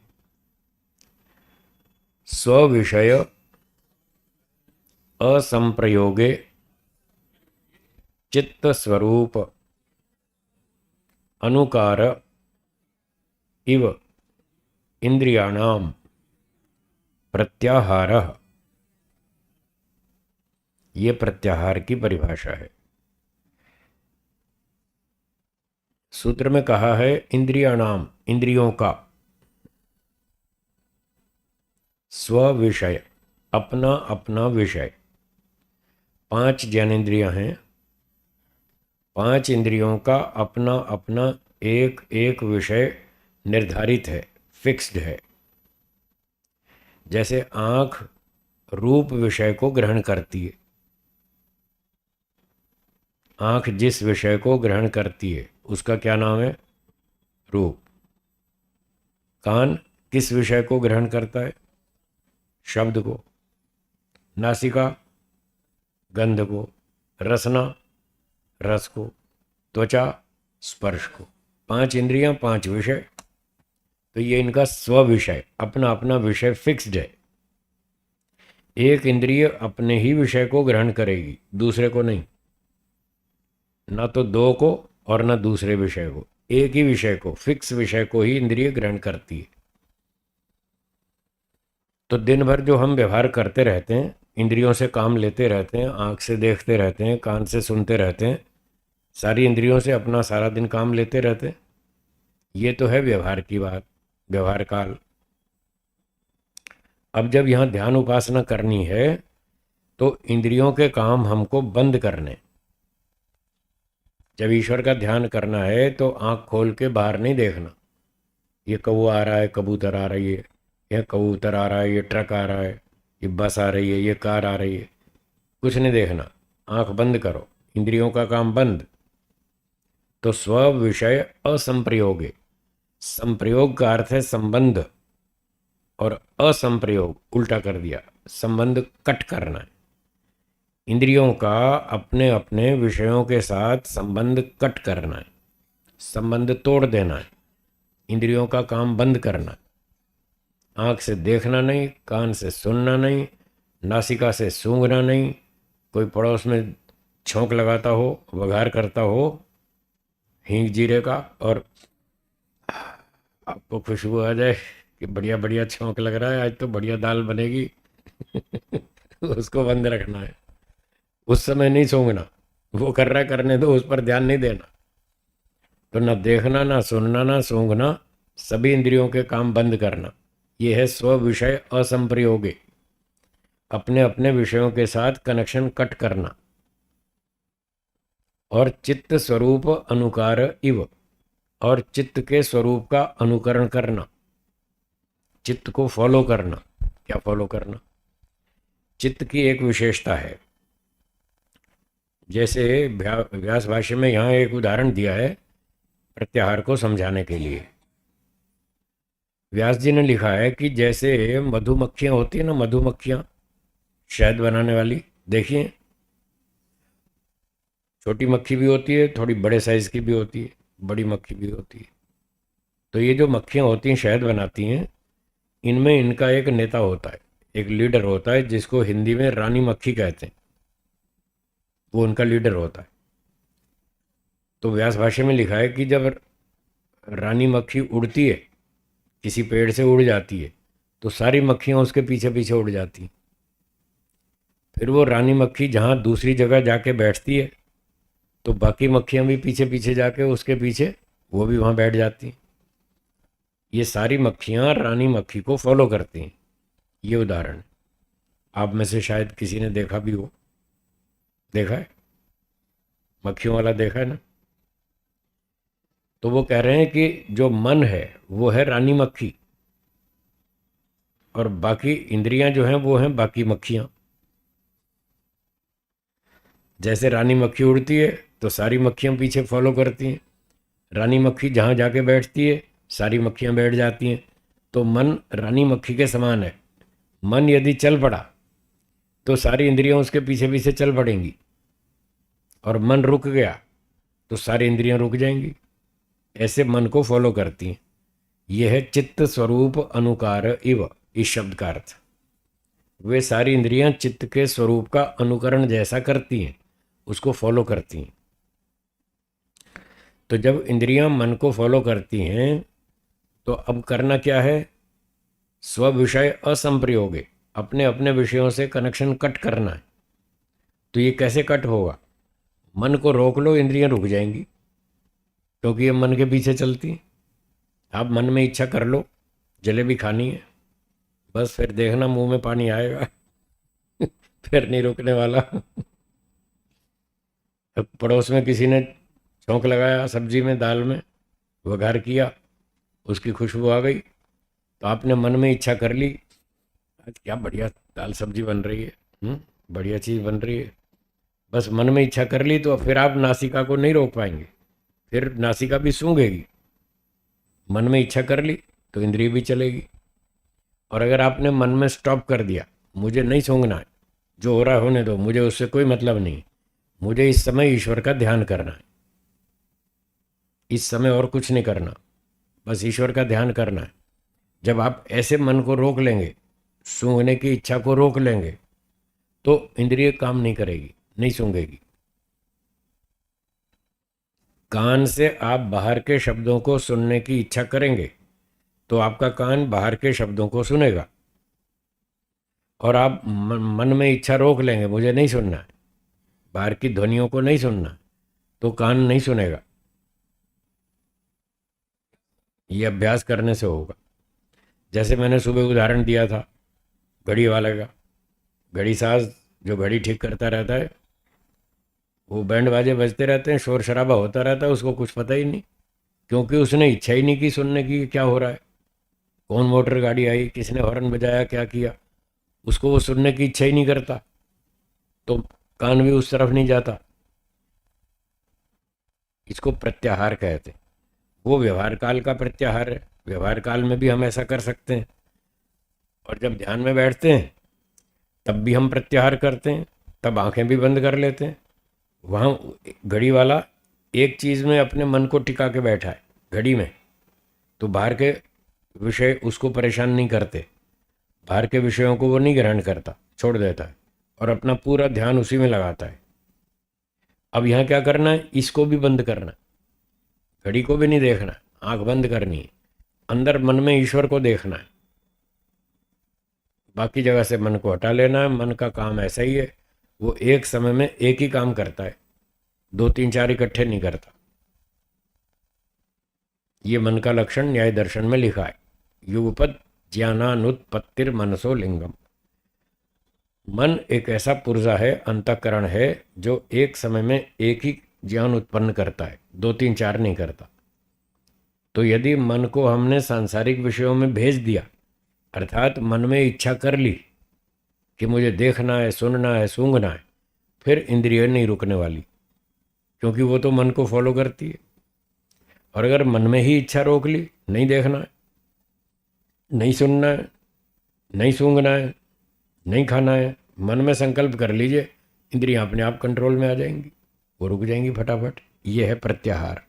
स्विषय असंप्रयोगे चित्त स्वरूप अनुकार इव इंद्रियाणाम प्रत्याहारः। ये प्रत्याहार की परिभाषा है। सूत्र में कहा है इंद्रियाणाम, इंद्रियों का, स्व विषय, अपना अपना विषय। 5 ज्ञानेंद्रियां हैं, 5 इंद्रियों का अपना अपना एक एक विषय निर्धारित है, फिक्स्ड है। जैसे आंख रूप विषय को ग्रहण करती है, आंख जिस विषय को ग्रहण करती है उसका क्या नाम है? रूप। कान किस विषय को ग्रहण करता है? शब्द को। नासिका गंध को, रसना रस को, त्वचा स्पर्श को। 5 इंद्रियां, 5 विषय। तो ये इनका स्व विषय, अपना अपना विषय फिक्स्ड है। एक इंद्रिय अपने ही विषय को ग्रहण करेगी, दूसरे को नहीं। ना तो 2 को और ना दूसरे विषय को, एक ही विषय को, फिक्स विषय को ही इंद्रिय ग्रहण करती है। तो दिन भर जो हम व्यवहार करते रहते हैं, इंद्रियों से काम लेते रहते हैं, आंख से देखते रहते हैं, कान से सुनते रहते हैं, सारी इंद्रियों से अपना सारा दिन काम लेते रहते हैं। ये तो है व्यवहार की बात, व्यवहार काल। अब जब यहाँ ध्यान उपासना करनी है तो इंद्रियों के काम हमको बंद करने। जब ईश्वर का ध्यान करना है तो आंख खोल के बाहर नहीं देखना, ये कौवा आ रहा है, कबूतर आ रही है, यह कबूतर आ रहा है, ये ट्रक आ रहा है, ये बस आ रही है, ये कार आ रही है, कुछ नहीं देखना। आंख बंद करो, इंद्रियों का काम बंद। तो स्व विषय असंप्रयोगे, संप्रयोग का अर्थ है संबंध, और असंप्रयोग उल्टा कर दिया, संबंध कट करना है। इंद्रियों का अपने अपने विषयों के साथ संबंध कट करना है, संबंध तोड़ देना है, इंद्रियों का काम बंद करना है। आँख से देखना नहीं, कान से सुनना नहीं, नासिका से सूंघना नहीं। कोई पड़ोस में छौंक लगाता हो, वघार करता हो हींग जीरे का, और आपको खुशबू आ जाए कि बढ़िया बढ़िया छौंक लग रहा है, आज तो बढ़िया दाल बनेगी उसको बंद रखना है, उस समय नहीं सूंघना। वो कर रहा है, करने दो, उस पर ध्यान नहीं देना। तो ना देखना, ना सुनना, ना सूंघना, सभी इंद्रियों के काम बंद करना। ये है स्व विषय असंप्रयोगे, अपने अपने विषयों के साथ कनेक्शन कट करना। और चित्त स्वरूप अनुकार इव, और चित्त के स्वरूप का अनुकरण करना, चित्त को फॉलो करना। क्या फॉलो करना? चित्त की एक विशेषता है। जैसे व्यास भाष्य में यहाँ एक उदाहरण दिया है प्रत्याहार को समझाने के लिए। व्यास जी ने लिखा है कि जैसे मधुमक्खियां होती है ना, मधुमक्खियां शहद बनाने वाली, देखिए छोटी मक्खी भी होती है, थोड़ी बड़े साइज की भी होती है, बड़ी मक्खी भी होती है। तो ये जो मक्खियां होती हैं शहद बनाती हैं, इनमें इनका एक नेता होता है, एक लीडर होता है, जिसको हिंदी में रानी मक्खी कहते हैं। वो उनका लीडर होता है। तो व्यास भाष्य में लिखा है कि जब रानी मक्खी उड़ती है, किसी पेड़ से उड़ जाती है, तो सारी मक्खियां उसके पीछे पीछे उड़ जाती हैं। फिर वो रानी मक्खी जहाँ दूसरी जगह जाके बैठती है, तो बाकी मक्खियां भी पीछे पीछे जाके उसके पीछे वो भी वहाँ बैठ जाती हैं। ये सारी मक्खियां रानी मक्खी को फॉलो करती हैं। ये उदाहरण है। आप में से शायद किसी ने देखा भी हो, देखा है, मक्खियों वाला देखा है ना। तो वो कह रहे हैं कि जो मन है वो है रानी मक्खी, और बाकी इंद्रियां जो हैं वो हैं बाकी मक्खियां। जैसे रानी मक्खी उड़ती है तो सारी मक्खियां पीछे फॉलो करती हैं, रानी मक्खी जहाँ जाके बैठती है सारी मक्खियां बैठ जाती हैं। तो मन रानी मक्खी के समान है। मन यदि चल पड़ा तो सारी इंद्रियां उसके पीछे पीछे चल पड़ेंगी, और मन रुक गया तो सारी इंद्रियां रुक जाएंगी। ऐसे मन को फॉलो करती हैं। यह है चित्त स्वरूप अनुकार इव, इस शब्द का अर्थ। वे सारी इंद्रियां चित्त के स्वरूप का अनुकरण जैसा करती हैं, उसको फॉलो करती हैं। तो जब इंद्रियां मन को फॉलो करती हैं तो अब करना क्या है? स्व विषय असंप्रयोगे, अपने अपने विषयों से कनेक्शन कट करना है। तो ये कैसे कट होगा? मन को रोक लो, इंद्रियां रुक जाएंगी, क्योंकि ये मन के पीछे चलती हैं। आप मन में इच्छा कर लो जलेबी खानी है, बस फिर देखना मुंह में पानी आएगा फिर नहीं रुकने वाला अब पड़ोस में किसी ने छौंक लगाया सब्जी में, दाल में वघार किया, उसकी खुशबू आ गई, तो आपने मन में इच्छा कर ली, आज क्या बढ़िया दाल सब्जी बन रही है, बढ़िया चीज़ बन रही है। बस मन में इच्छा कर ली तो फिर आप नासिका को नहीं रोक पाएंगे, फिर नासिका भी सूंघेगी। मन में इच्छा कर ली तो इंद्रिय भी चलेगी। और अगर आपने मन में स्टॉप कर दिया, मुझे नहीं सूंघना है, जो हो रहा है होने दो, मुझे उससे कोई मतलब नहीं, मुझे इस समय ईश्वर का ध्यान करना है, इस समय और कुछ नहीं करना, बस ईश्वर का ध्यान करना है। जब आप ऐसे मन को रोक लेंगे, सूंघने की इच्छा को रोक लेंगे, तो इंद्रिय काम नहीं करेगी, नहीं सूंघेगी। कान से आप बाहर के शब्दों को सुनने की इच्छा करेंगे तो आपका कान बाहर के शब्दों को सुनेगा। और आप मन में इच्छा रोक लेंगे, मुझे नहीं सुनना है, बाहर की ध्वनियों को नहीं सुनना, तो कान नहीं सुनेगा। ये अभ्यास करने से होगा। जैसे मैंने सुबह उदाहरण दिया था घड़ी वाले का, घड़ी साज जो घड़ी ठीक करता रहता है, वो बैंड बाजे बजते रहते हैं, शोर शराबा होता रहता है, उसको कुछ पता ही नहीं, क्योंकि उसने इच्छा ही नहीं की सुनने की क्या हो रहा है, कौन मोटर गाड़ी आई, किसने हॉर्न बजाया, क्या किया, उसको वो सुनने की इच्छा ही नहीं करता, तो कान भी उस तरफ नहीं जाता। इसको प्रत्याहार कहते हैं। वो व्यवहार काल का प्रत्याहार है। व्यवहार काल में भी हम ऐसा कर सकते हैं, और जब ध्यान में बैठते हैं तब भी हम प्रत्याहार करते हैं, तब आंखें भी बंद कर लेते हैं। वहाँ घड़ी वाला एक चीज़ में अपने मन को टिका के बैठा है, घड़ी में, तो बाहर के विषय उसको परेशान नहीं करते, बाहर के विषयों को वो नहीं ग्रहण करता, छोड़ देता है, और अपना पूरा ध्यान उसी में लगाता है। अब यहाँ क्या करना है? इसको भी बंद करना, घड़ी को भी नहीं देखना, आंख बंद करनी है, अंदर मन में ईश्वर को देखना है, बाकी जगह से मन को हटा लेना है। मन का काम ऐसा ही है, वो एक समय में एक ही काम करता है, 2 3 4 इकट्ठे नहीं करता। ये मन का लक्षण न्याय दर्शन में लिखा है, युगपद ज्ञानानुत्पत्तिर मनसो लिंगम। मन एक ऐसा पुर्जा है, अंतःकरण है, जो एक समय में एक ही ज्ञान उत्पन्न करता है, 2 3 4 नहीं करता। तो यदि मन को हमने सांसारिक विषयों में भेज दिया, अर्थात मन में इच्छा कर ली कि मुझे देखना है, सुनना है, सूंघना है, फिर इंद्रिय नहीं रुकने वाली, क्योंकि वो तो मन को फॉलो करती है। और अगर मन में ही इच्छा रोक ली, नहीं देखना है, नहीं सुनना है, नहीं सूंघना है, नहीं खाना है, मन में संकल्प कर लीजिए, इंद्रियां अपने आप कंट्रोल में आ जाएंगी, वो रुक जाएंगी फटाफट। ये है प्रत्याहार।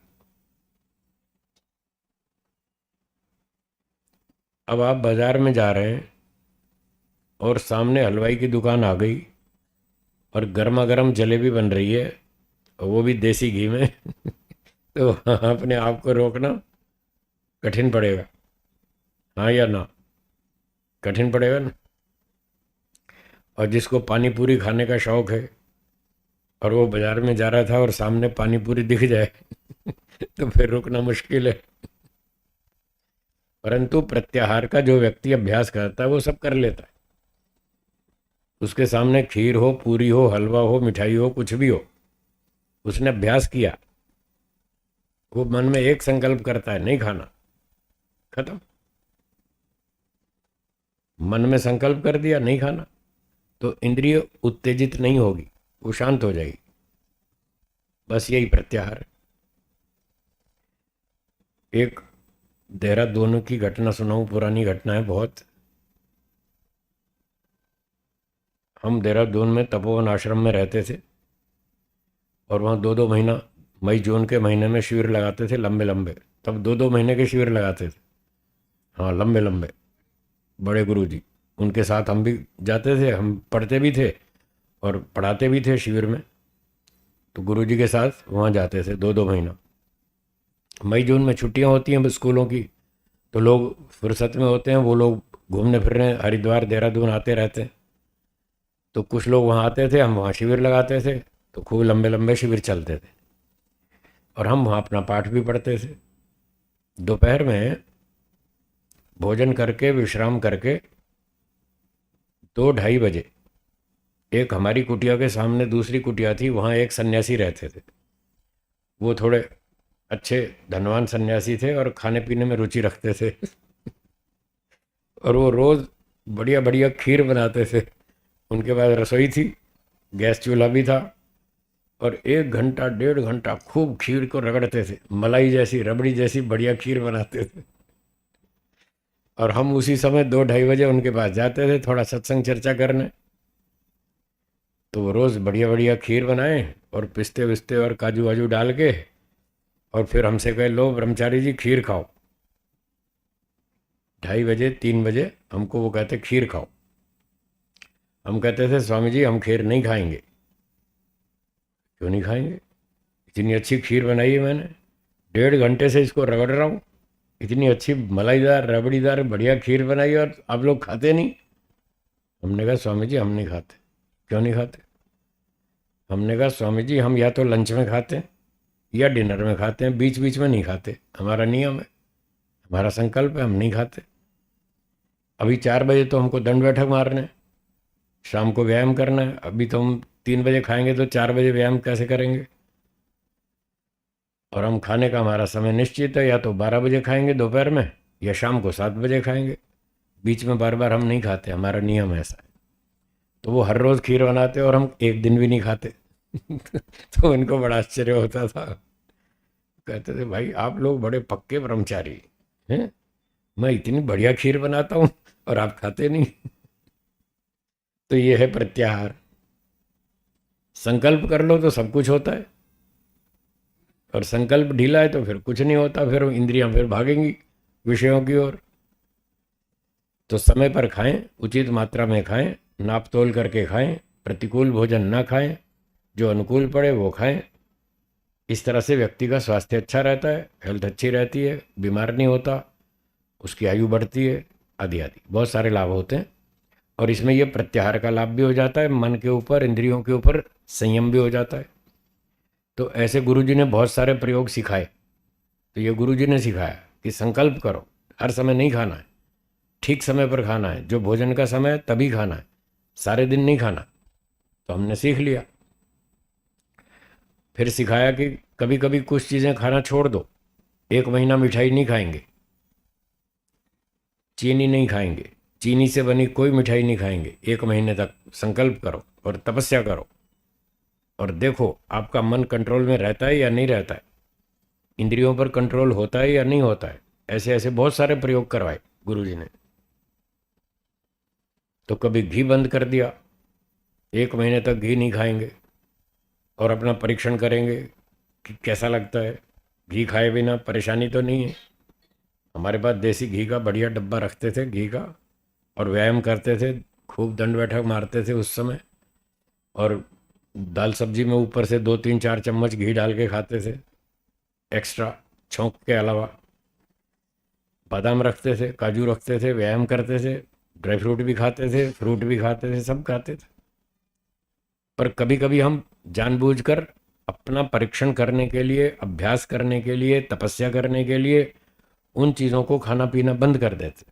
अब आप बाजार में जा रहे हैं और सामने हलवाई की दुकान आ गई और गर्मा गर्म जलेबी बन रही है, और वो भी देसी घी में तो अपने आप को रोकना कठिन पड़ेगा, हाँ या ना? कठिन पड़ेगा ना। और जिसको पानी पूरी खाने का शौक है और वो बाजार में जा रहा था और सामने पानी पूरी दिख जाए तो फिर रुकना मुश्किल है। परंतु प्रत्याहार का जो व्यक्ति अभ्यास करता है वो सब कर लेता है। उसके सामने खीर हो, पूरी हो, हलवा हो, मिठाई हो, कुछ भी हो, उसने अभ्यास किया, वो मन में एक संकल्प करता है, नहीं खाना, खत्म। मन में संकल्प कर दिया नहीं खाना, तो इंद्रिय उत्तेजित नहीं होगी, वो शांत हो जाएगी। बस यही प्रत्याहार है। एक देहरादून की घटना सुनाऊं, पुरानी घटना है बहुत। हम देहरादून में तपोवन आश्रम में रहते थे और वहाँ 2-2 महीना मई जून के महीने में शिविर लगाते थे, लंबे लंबे। तब 2-2 महीने के शिविर लगाते थे, हाँ लंबे लंबे। बड़े गुरु जी, उनके साथ हम भी जाते थे, हम पढ़ते भी थे और पढ़ाते भी थे शिविर में। तो गुरु जी के साथ वहाँ जाते थे 2-2 महीना। मई जून में छुट्टियाँ होती हैं स्कूलों की, तो लोग फुर्सत में होते हैं, वो लोग घूमने फिरने हरिद्वार देहरादून आते रहते हैं। तो कुछ लोग वहाँ आते थे, हम वहाँ शिविर लगाते थे, तो खूब लंबे लंबे शिविर चलते थे और हम वहाँ अपना पाठ भी पढ़ते थे। दोपहर में भोजन करके विश्राम करके 2-2:30 बजे एक हमारी कुटिया के सामने दूसरी कुटिया थी, वहाँ एक सन्यासी रहते थे। वो थोड़े अच्छे धनवान सन्यासी थे और खाने पीने में रुचि रखते थे और वो रोज़ बढ़िया बढ़िया खीर बनाते थे। उनके पास रसोई थी, गैस चूल्हा भी था, और 1 घंटा 1.5 घंटा खूब खीर को रगड़ते थे, मलाई जैसी रबड़ी जैसी बढ़िया खीर बनाते थे। और हम उसी समय 2-2:30 बजे उनके पास जाते थे थोड़ा सत्संग चर्चा करने। तो वो रोज़ बढ़िया बढ़िया खीर बनाए और पिस्ते विस्ते और काजू वाजू डाल के, और फिर हमसे कहे लो ब्रह्मचारी जी खीर खाओ। 2:30 बजे 3 बजे हमको वो कहते खीर खाओ। हम कहते थे स्वामी जी हम खीर नहीं खाएंगे। क्यों नहीं खाएंगे? इतनी अच्छी खीर बनाई है मैंने, 1.5 घंटे से इसको रगड़ रहा हूँ, इतनी अच्छी मलाईदार रबड़ीदार बढ़िया खीर बनाई और आप लोग खाते नहीं। हमने कहा स्वामी जी हम नहीं खाते। क्यों नहीं खाते? हमने कहा स्वामी जी हम या तो लंच में खाते हैं या डिनर में खाते हैं, बीच बीच में नहीं खाते, हमारा नियम है, हमारा संकल्प है, हम नहीं खाते। अभी 4 बजे तो हमको दंड बैठक मारना है, शाम को व्यायाम करना है। अभी तो हम 3 बजे खाएंगे तो 4 बजे व्यायाम कैसे करेंगे? और हम खाने का हमारा समय निश्चित है, या तो 12 बजे खाएंगे दोपहर में या शाम को 7 बजे खाएंगे, बीच में बार बार हम नहीं खाते, हमारा नियम ऐसा है। तो वो हर रोज़ खीर बनाते और हम एक दिन भी नहीं खाते तो इनको बड़ा आश्चर्य होता था, कहते थे भाई आप लोग बड़े पक्के ब्रह्मचारी हैं, मैं इतनी बढ़िया खीर बनाता हूँ और आप खाते नहीं। तो ये है प्रत्याहार। संकल्प कर लो तो सब कुछ होता है, और संकल्प ढीला है तो फिर कुछ नहीं होता, फिर इंद्रियां फिर भागेंगी विषयों की ओर। तो समय पर खाएं, उचित मात्रा में खाएं, नाप तोल करके खाएं, प्रतिकूल भोजन ना खाएं, जो अनुकूल पड़े वो खाएं। इस तरह से व्यक्ति का स्वास्थ्य अच्छा रहता है, हेल्थ अच्छी रहती है, बीमार नहीं होता, उसकी आयु बढ़ती है, आदि आदि बहुत सारे लाभ होते हैं। और इसमें यह प्रत्याहार का लाभ भी हो जाता है, मन के ऊपर इंद्रियों के ऊपर संयम भी हो जाता है। तो ऐसे गुरुजी ने बहुत सारे प्रयोग सिखाए। तो ये गुरुजी ने सिखाया कि संकल्प करो, हर समय नहीं खाना है, ठीक समय पर खाना है, जो भोजन का समय है तभी खाना है, सारे दिन नहीं खाना। तो हमने सीख लिया। फिर सिखाया कि कभी कभी कुछ चीज़ें खाना छोड़ दो, 1 महीना मिठाई नहीं खाएंगे, चीनी नहीं खाएंगे, चीनी से बनी कोई मिठाई नहीं खाएंगे, 1 महीने तक संकल्प करो और तपस्या करो, और देखो आपका मन कंट्रोल में रहता है या नहीं रहता है, इंद्रियों पर कंट्रोल होता है या नहीं होता है। ऐसे ऐसे बहुत सारे प्रयोग करवाए गुरुजी ने। तो कभी घी बंद कर दिया, 1 महीने तक घी नहीं खाएंगे और अपना परीक्षण करेंगे कि कैसा लगता है, घी खाए बिना परेशानी तो नहीं है। हमारे पास देसी घी का बढ़िया डब्बा रखते थे घी का, और व्यायाम करते थे, खूब दंड बैठक मारते थे उस समय, और दाल सब्जी में ऊपर से 2-3-4 चम्मच घी डाल के खाते थे एक्स्ट्रा, छौंक के अलावा। बादाम रखते थे, काजू रखते थे, व्यायाम करते थे, ड्राई फ्रूट भी खाते थे, फ्रूट भी खाते थे, सब खाते थे। पर कभी कभी हम जानबूझकर अपना परीक्षण करने के लिए, अभ्यास करने के लिए, तपस्या करने के लिए उन चीज़ों को खाना पीना बंद कर देते।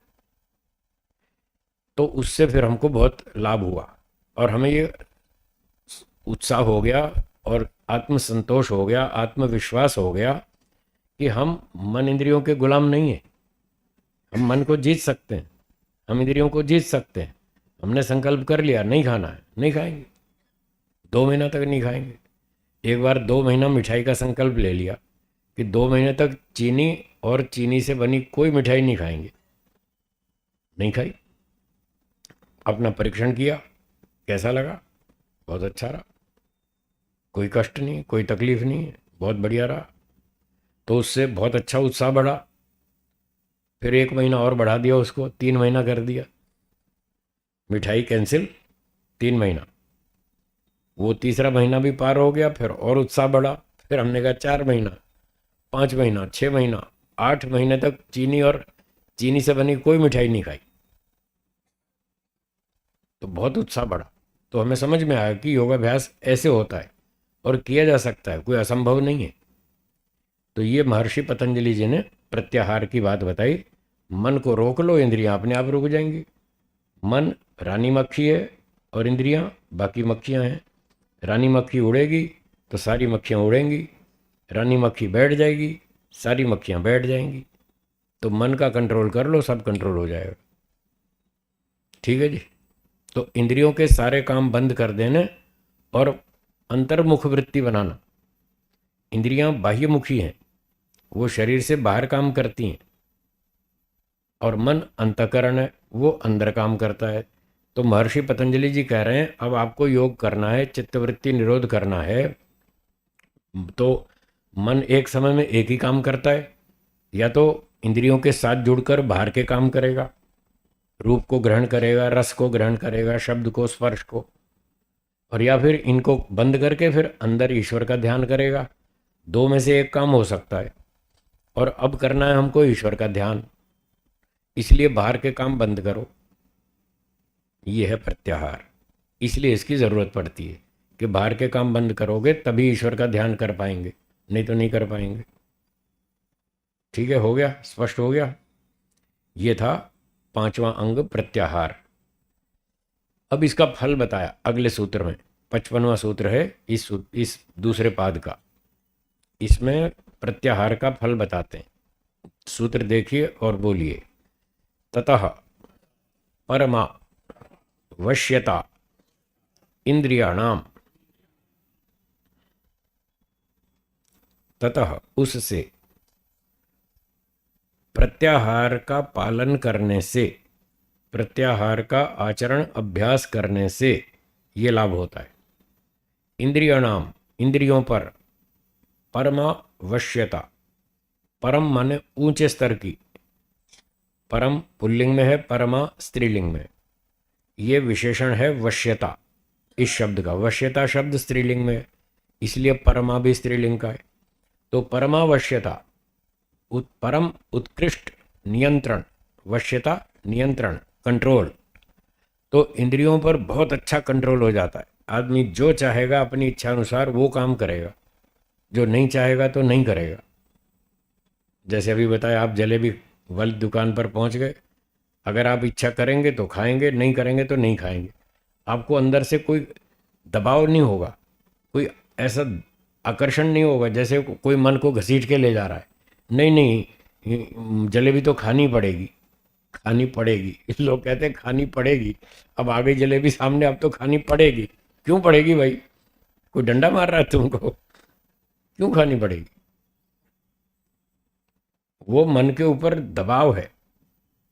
तो उससे फिर हमको बहुत लाभ हुआ और हमें ये उत्साह हो गया और आत्मसंतोष हो गया, आत्मविश्वास हो गया कि हम मन इंद्रियों के गुलाम नहीं हैं, हम मन को जीत सकते हैं, हम इंद्रियों को जीत सकते हैं। हमने संकल्प कर लिया नहीं खाना है, नहीं खाएंगे, 2 महीना तक नहीं खाएंगे। एक बार 2 महीना मिठाई का संकल्प ले लिया, कि 2 महीने तक चीनी और चीनी से बनी कोई मिठाई नहीं खाएंगे। नहीं खाई, अपना परीक्षण किया, कैसा लगा? बहुत अच्छा रहा, कोई कष्ट नहीं, कोई तकलीफ नहीं, बहुत बढ़िया रहा। तो उससे बहुत अच्छा उत्साह बढ़ा। फिर 1 महीना और बढ़ा दिया, उसको 3 महीना कर दिया। मिठाई कैंसिल, 3 महीना। वो तीसरा महीना भी पार हो गया, फिर और उत्साह बढ़ा। फिर हमने कहा 4 महीना, 5 महीना, 6 महीना, 8 महीने तक चीनी और चीनी से बनी कोई मिठाई नहीं खाई। तो बहुत उत्साह बढ़ा। तो हमें समझ में आया कि योगाभ्यास ऐसे होता है और किया जा सकता है, कोई असंभव नहीं है। तो ये महर्षि पतंजलि जी ने प्रत्याहार की बात बताई। मन को रोक लो, इंद्रियां अपने आप रुक जाएंगी। मन रानी मक्खी है और इंद्रियां बाकी मक्खियां हैं। रानी मक्खी उड़ेगी तो सारी मक्खियां उड़ेंगी, रानी मक्खी बैठ जाएगी, सारी मक्खियां बैठ जाएंगी। तो मन का कंट्रोल कर लो, सब कंट्रोल हो जाएगा। ठीक है जी। तो इंद्रियों के सारे काम बंद कर देने और अंतर्मुख वृत्ति बनाना। इंद्रियां बाह्यमुखी हैं, वो शरीर से बाहर काम करती हैं, और मन अंतःकरण है, वो अंदर काम करता है। तो महर्षि पतंजलि जी कह रहे हैं अब आपको योग करना है, चित्तवृत्ति निरोध करना है। तो मन एक समय में एक ही काम करता है, या तो इंद्रियों के साथ जुड़कर बाहर के काम करेगा, रूप को ग्रहण करेगा, रस को ग्रहण करेगा, शब्द को, स्पर्श को, और या फिर इनको बंद करके फिर अंदर ईश्वर का ध्यान करेगा। दो में से एक काम हो सकता है। और अब करना है हमको ईश्वर का ध्यान, इसलिए बाहर के काम बंद करो। ये है प्रत्याहार। इसलिए इसकी ज़रूरत पड़ती है कि बाहर के काम बंद करोगे तभी ईश्वर का ध्यान कर पाएंगे, नहीं तो नहीं कर पाएंगे। ठीक है, हो गया, स्पष्ट हो गया। ये था 5वां अंग प्रत्याहार। अब इसका फल बताया अगले सूत्र में। 55वां सूत्र है इस दूसरे पाद का। इसमें प्रत्याहार का फल बताते हैं। सूत्र देखिए और बोलिए। ततः परमा वश्यता इंद्रियाणाम, ततः उससे, प्रत्याहार का पालन करने से, प्रत्याहार का आचरण अभ्यास करने से ये लाभ होता है। इंद्रियाणाम, इंद्रियों पर, परमा वश्यता, परम माने ऊंचे स्तर की, परम पुल्लिंग में है, परमा स्त्रीलिंग में। ये विशेषण है वश्यता इस शब्द का। वश्यता शब्द स्त्रीलिंग में है, इसलिए परमा भी स्त्रीलिंग का है। तो परमावश्यता, परम उत्कृष्ट नियंत्रण, वश्यता नियंत्रण, कंट्रोल। तो इंद्रियों पर बहुत अच्छा कंट्रोल हो जाता है। आदमी जो चाहेगा अपनी इच्छा अनुसार वो काम करेगा, जो नहीं चाहेगा तो नहीं करेगा। जैसे अभी बताया, आप जलेबी वाली दुकान पर पहुंच गए, अगर आप इच्छा करेंगे तो खाएंगे, नहीं करेंगे तो नहीं खाएंगे। आपको अंदर से कोई दबाव नहीं होगा, कोई ऐसा आकर्षण नहीं होगा जैसे कोई मन को घसीट के ले जा रहा है। नहीं नहीं, जलेबी तो खानी पड़ेगी, खानी पड़ेगी। लोग कहते हैं खानी पड़ेगी, अब आ गई जलेबी सामने, अब तो खानी पड़ेगी। क्यों पड़ेगी भाई? कोई डंडा मार रहा है तुमको? क्यों खानी पड़ेगी? वो मन के ऊपर दबाव है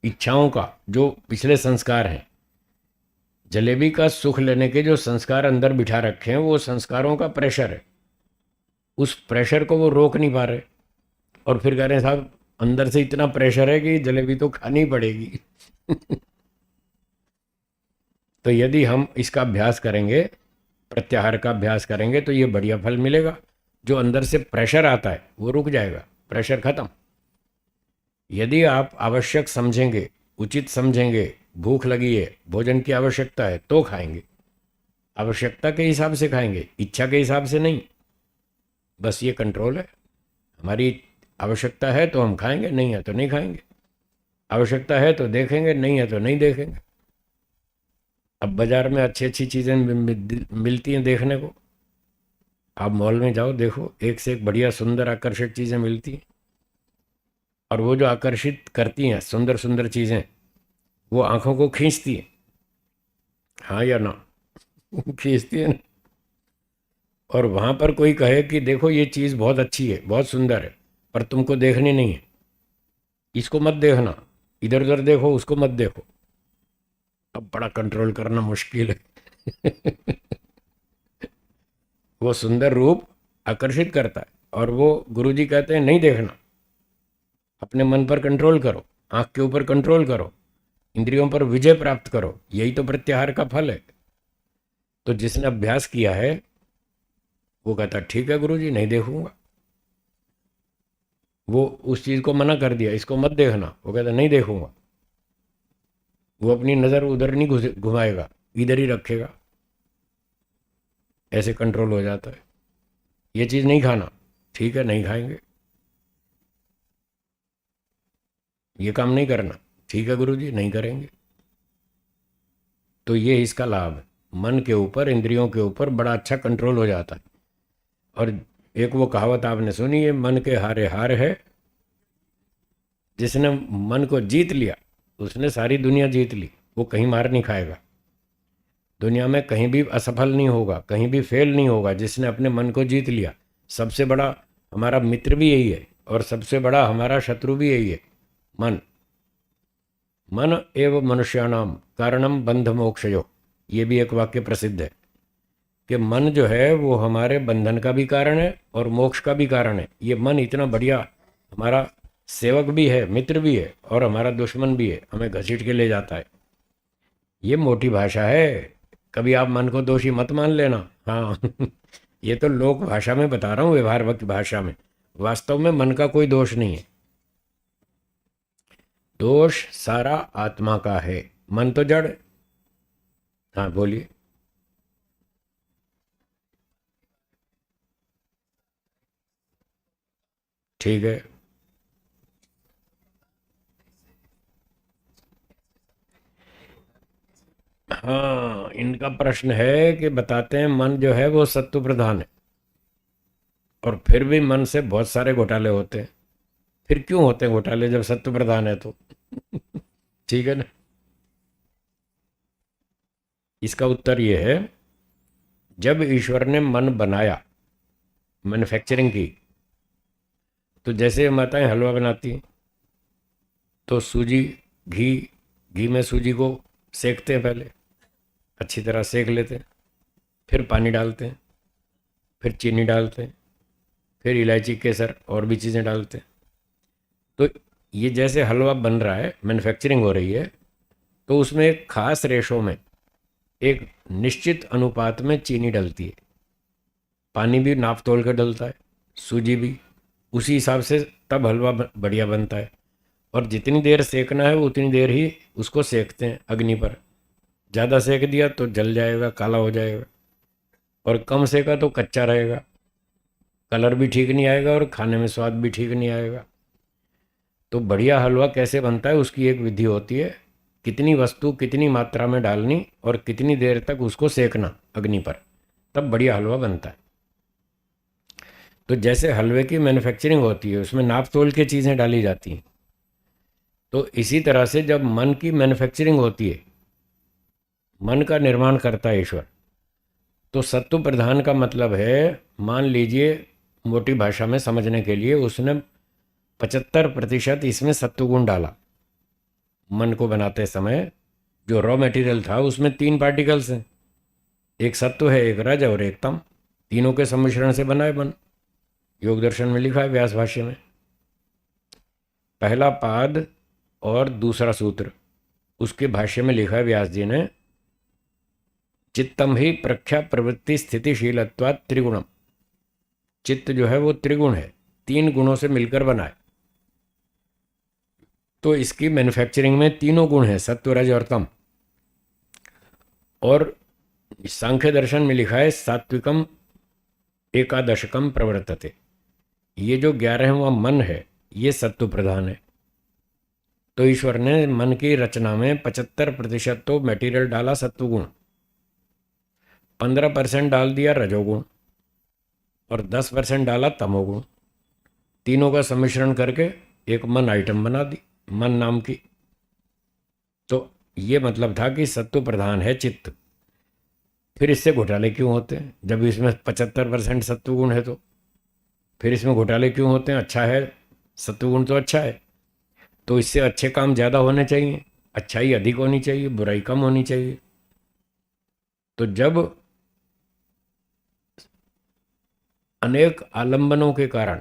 इच्छाओं का, जो पिछले संस्कार हैं। जलेबी का सुख लेने के जो संस्कार अंदर बिठा रखे हैं, वो संस्कारों का प्रेशर है। उस प्रेशर को वो रोक नहीं पा रहे, और फिर कह रहे हैं साहब अंदर से इतना प्रेशर है कि जलेबी तो खानी पड़ेगी। तो यदि हम इसका अभ्यास करेंगे, प्रत्याहार का अभ्यास करेंगे, तो ये बढ़िया फल मिलेगा। जो अंदर से प्रेशर आता है वो रुक जाएगा, प्रेशर खत्म। यदि आप आवश्यक समझेंगे, उचित समझेंगे, भूख लगी है, भोजन की आवश्यकता है तो खाएंगे, आवश्यकता के हिसाब से खाएंगे, इच्छा के हिसाब से नहीं। बस ये कंट्रोल है। हमारी आवश्यकता है तो हम खाएंगे, नहीं है तो नहीं खाएंगे। आवश्यकता है तो देखेंगे, नहीं है तो नहीं देखेंगे। अब बाजार में अच्छी अच्छी चीज़ें मिलती हैं देखने को। आप मॉल में जाओ, देखो, एक से एक बढ़िया सुंदर आकर्षक चीज़ें मिलती हैं। और वो जो आकर्षित करती हैं सुंदर सुंदर चीज़ें, वो आंखों को खींचती हैं, हाँ या ना? खींचती है ना? और वहाँ पर कोई कहे कि देखो ये चीज़ बहुत अच्छी है, बहुत सुंदर है, पर तुमको देखनी नहीं है। इसको मत देखना, इधर उधर देखो, उसको मत देखो। अब बड़ा कंट्रोल करना मुश्किल है। वो सुंदर रूप आकर्षित करता है, और वो गुरुजी कहते हैं नहीं देखना, अपने मन पर कंट्रोल करो, आंख के ऊपर कंट्रोल करो, इंद्रियों पर विजय प्राप्त करो। यही तो प्रत्याहार का फल है। तो जिसने अभ्यास किया है वो कहता ठीक है गुरुजी, नहीं देखूंगा। वो उस चीज को मना कर दिया, इसको मत देखना, वो कहता नहीं देखूंगा। वो अपनी नजर उधर नहीं घुमाएगा, इधर ही रखेगा। ऐसे कंट्रोल हो जाता है। ये चीज नहीं खाना, ठीक है नहीं खाएंगे। ये काम नहीं करना, ठीक है गुरुजी नहीं करेंगे। तो ये इसका लाभ है। मन के ऊपर, इंद्रियों के ऊपर बड़ा अच्छा कंट्रोल हो जाता है। और एक वो कहावत आपने सुनी है, मन के हारे हार है। जिसने मन को जीत लिया उसने सारी दुनिया जीत ली। वो कहीं मार नहीं खाएगा, दुनिया में कहीं भी असफल नहीं होगा, कहीं भी फेल नहीं होगा। जिसने अपने मन को जीत लिया, सबसे बड़ा हमारा मित्र भी यही है और सबसे बड़ा हमारा शत्रु भी यही है, मन। मन एव मनुष्याणाम कारणम बंध मोक्षयो, ये भी एक वाक्य प्रसिद्ध है कि मन जो है वो हमारे बंधन का भी कारण है और मोक्ष का भी कारण है। ये मन इतना बढ़िया हमारा सेवक भी है, मित्र भी है और हमारा दुश्मन भी है, हमें घसीट के ले जाता है। ये मोटी भाषा है, कभी आप मन को दोषी मत मान लेना। हाँ। ये तो लोक भाषा में बता रहा हूँ, व्यवहार वक्त भाषा में। वास्तव में मन का कोई दोष नहीं है, दोष सारा आत्मा का है। मन तो जड़ है। हाँ बोलिए। ठीक है। हाँ, इनका प्रश्न है कि बताते हैं मन जो है वो सत्व प्रधान है, और फिर भी मन से बहुत सारे घोटाले होते हैं। फिर क्यों होते हैं घोटाले जब सत्व प्रधान है तो? ठीक है ना। इसका उत्तर ये है, जब ईश्वर ने मन बनाया, मैन्युफैक्चरिंग की, तो जैसे माताएं हलवा बनाती हैं तो सूजी, घी, घी में सूजी को सेकते हैं, पहले अच्छी तरह सेक लेते हैं, फिर पानी डालते हैं, फिर चीनी डालते हैं, फिर इलायची, केसर और भी चीज़ें डालते हैं। तो ये जैसे हलवा बन रहा है, मैन्युफैक्चरिंग हो रही है, तो उसमें एक खास रेशो में, एक निश्चित अनुपात में चीनी डलती है। पानी भी नाप तोल कर डलता है, सूजी भी उसी हिसाब से, तब हलवा बढ़िया बनता है। और जितनी देर सेकना है उतनी देर ही उसको सेकते हैं अग्नि पर। ज़्यादा सेक दिया तो जल जाएगा, काला हो जाएगा, और कम सेका तो कच्चा रहेगा, कलर भी ठीक नहीं आएगा और खाने में स्वाद भी ठीक नहीं आएगा। तो बढ़िया हलवा कैसे बनता है उसकी एक विधि होती है, कितनी वस्तु कितनी मात्रा में डालनी और कितनी देर तक उसको सेकना अग्नि पर, तब बढ़िया हलवा बनता है। तो जैसे हलवे की मैन्युफैक्चरिंग होती है उसमें नाप तोल के चीज़ें डाली जाती हैं, तो इसी तरह से जब मन की मैन्युफैक्चरिंग होती है, मन का निर्माण करता है ईश्वर, तो सत्व प्रधान का मतलब है, मान लीजिए मोटी भाषा में समझने के लिए, उसने 75% इसमें सत्वगुण डाला। मन को बनाते समय जो रॉ मटेरियल था उसमें 3 पार्टिकल्स हैं, एक सत्व है, एक रज और एक तम। तीनों के सम्मिश्रण से बना है मन। योग दर्शन में लिखा है, व्यास भाष्य में। पहला पाद और दूसरा सूत्र, उसके भाष्य में लिखा है व्यास जी ने, चित्तम ही प्रख्या प्रवृत्ति स्थितिशीलत्वात् त्रिगुणम। चित्त जो है वो त्रिगुण है, 3 गुणों से मिलकर बना है। तो इसकी मैन्युफैक्चरिंग में तीनों गुण हैं, सत्व रज और तम। और सांख्य दर्शन में लिखा है सात्विकम एकादशकम प्रवर्तते। ये जो 11वां मन है ये सत्व प्रधान है। तो ईश्वर ने मन की रचना में 75% तो मटेरियल डाला सत्वगुण, 15% डाल दिया रजोगुण और 10% डाला तमोगुण। तीनों का सम्मिश्रण करके एक मन आइटम बना दी, मन नाम की। तो ये मतलब था कि सत्व प्रधान है चित्त। फिर इससे घोटाले क्यों होते हैं जब इसमें 75% सत्वगुण है? तो फिर इसमें घोटाले क्यों होते हैं? अच्छा है सत्वगुण तो अच्छा है, तो इससे अच्छे काम ज़्यादा होने चाहिए, अच्छाई अधिक होनी चाहिए, बुराई कम होनी चाहिए। तो जब अनेक आलंबनों के कारण,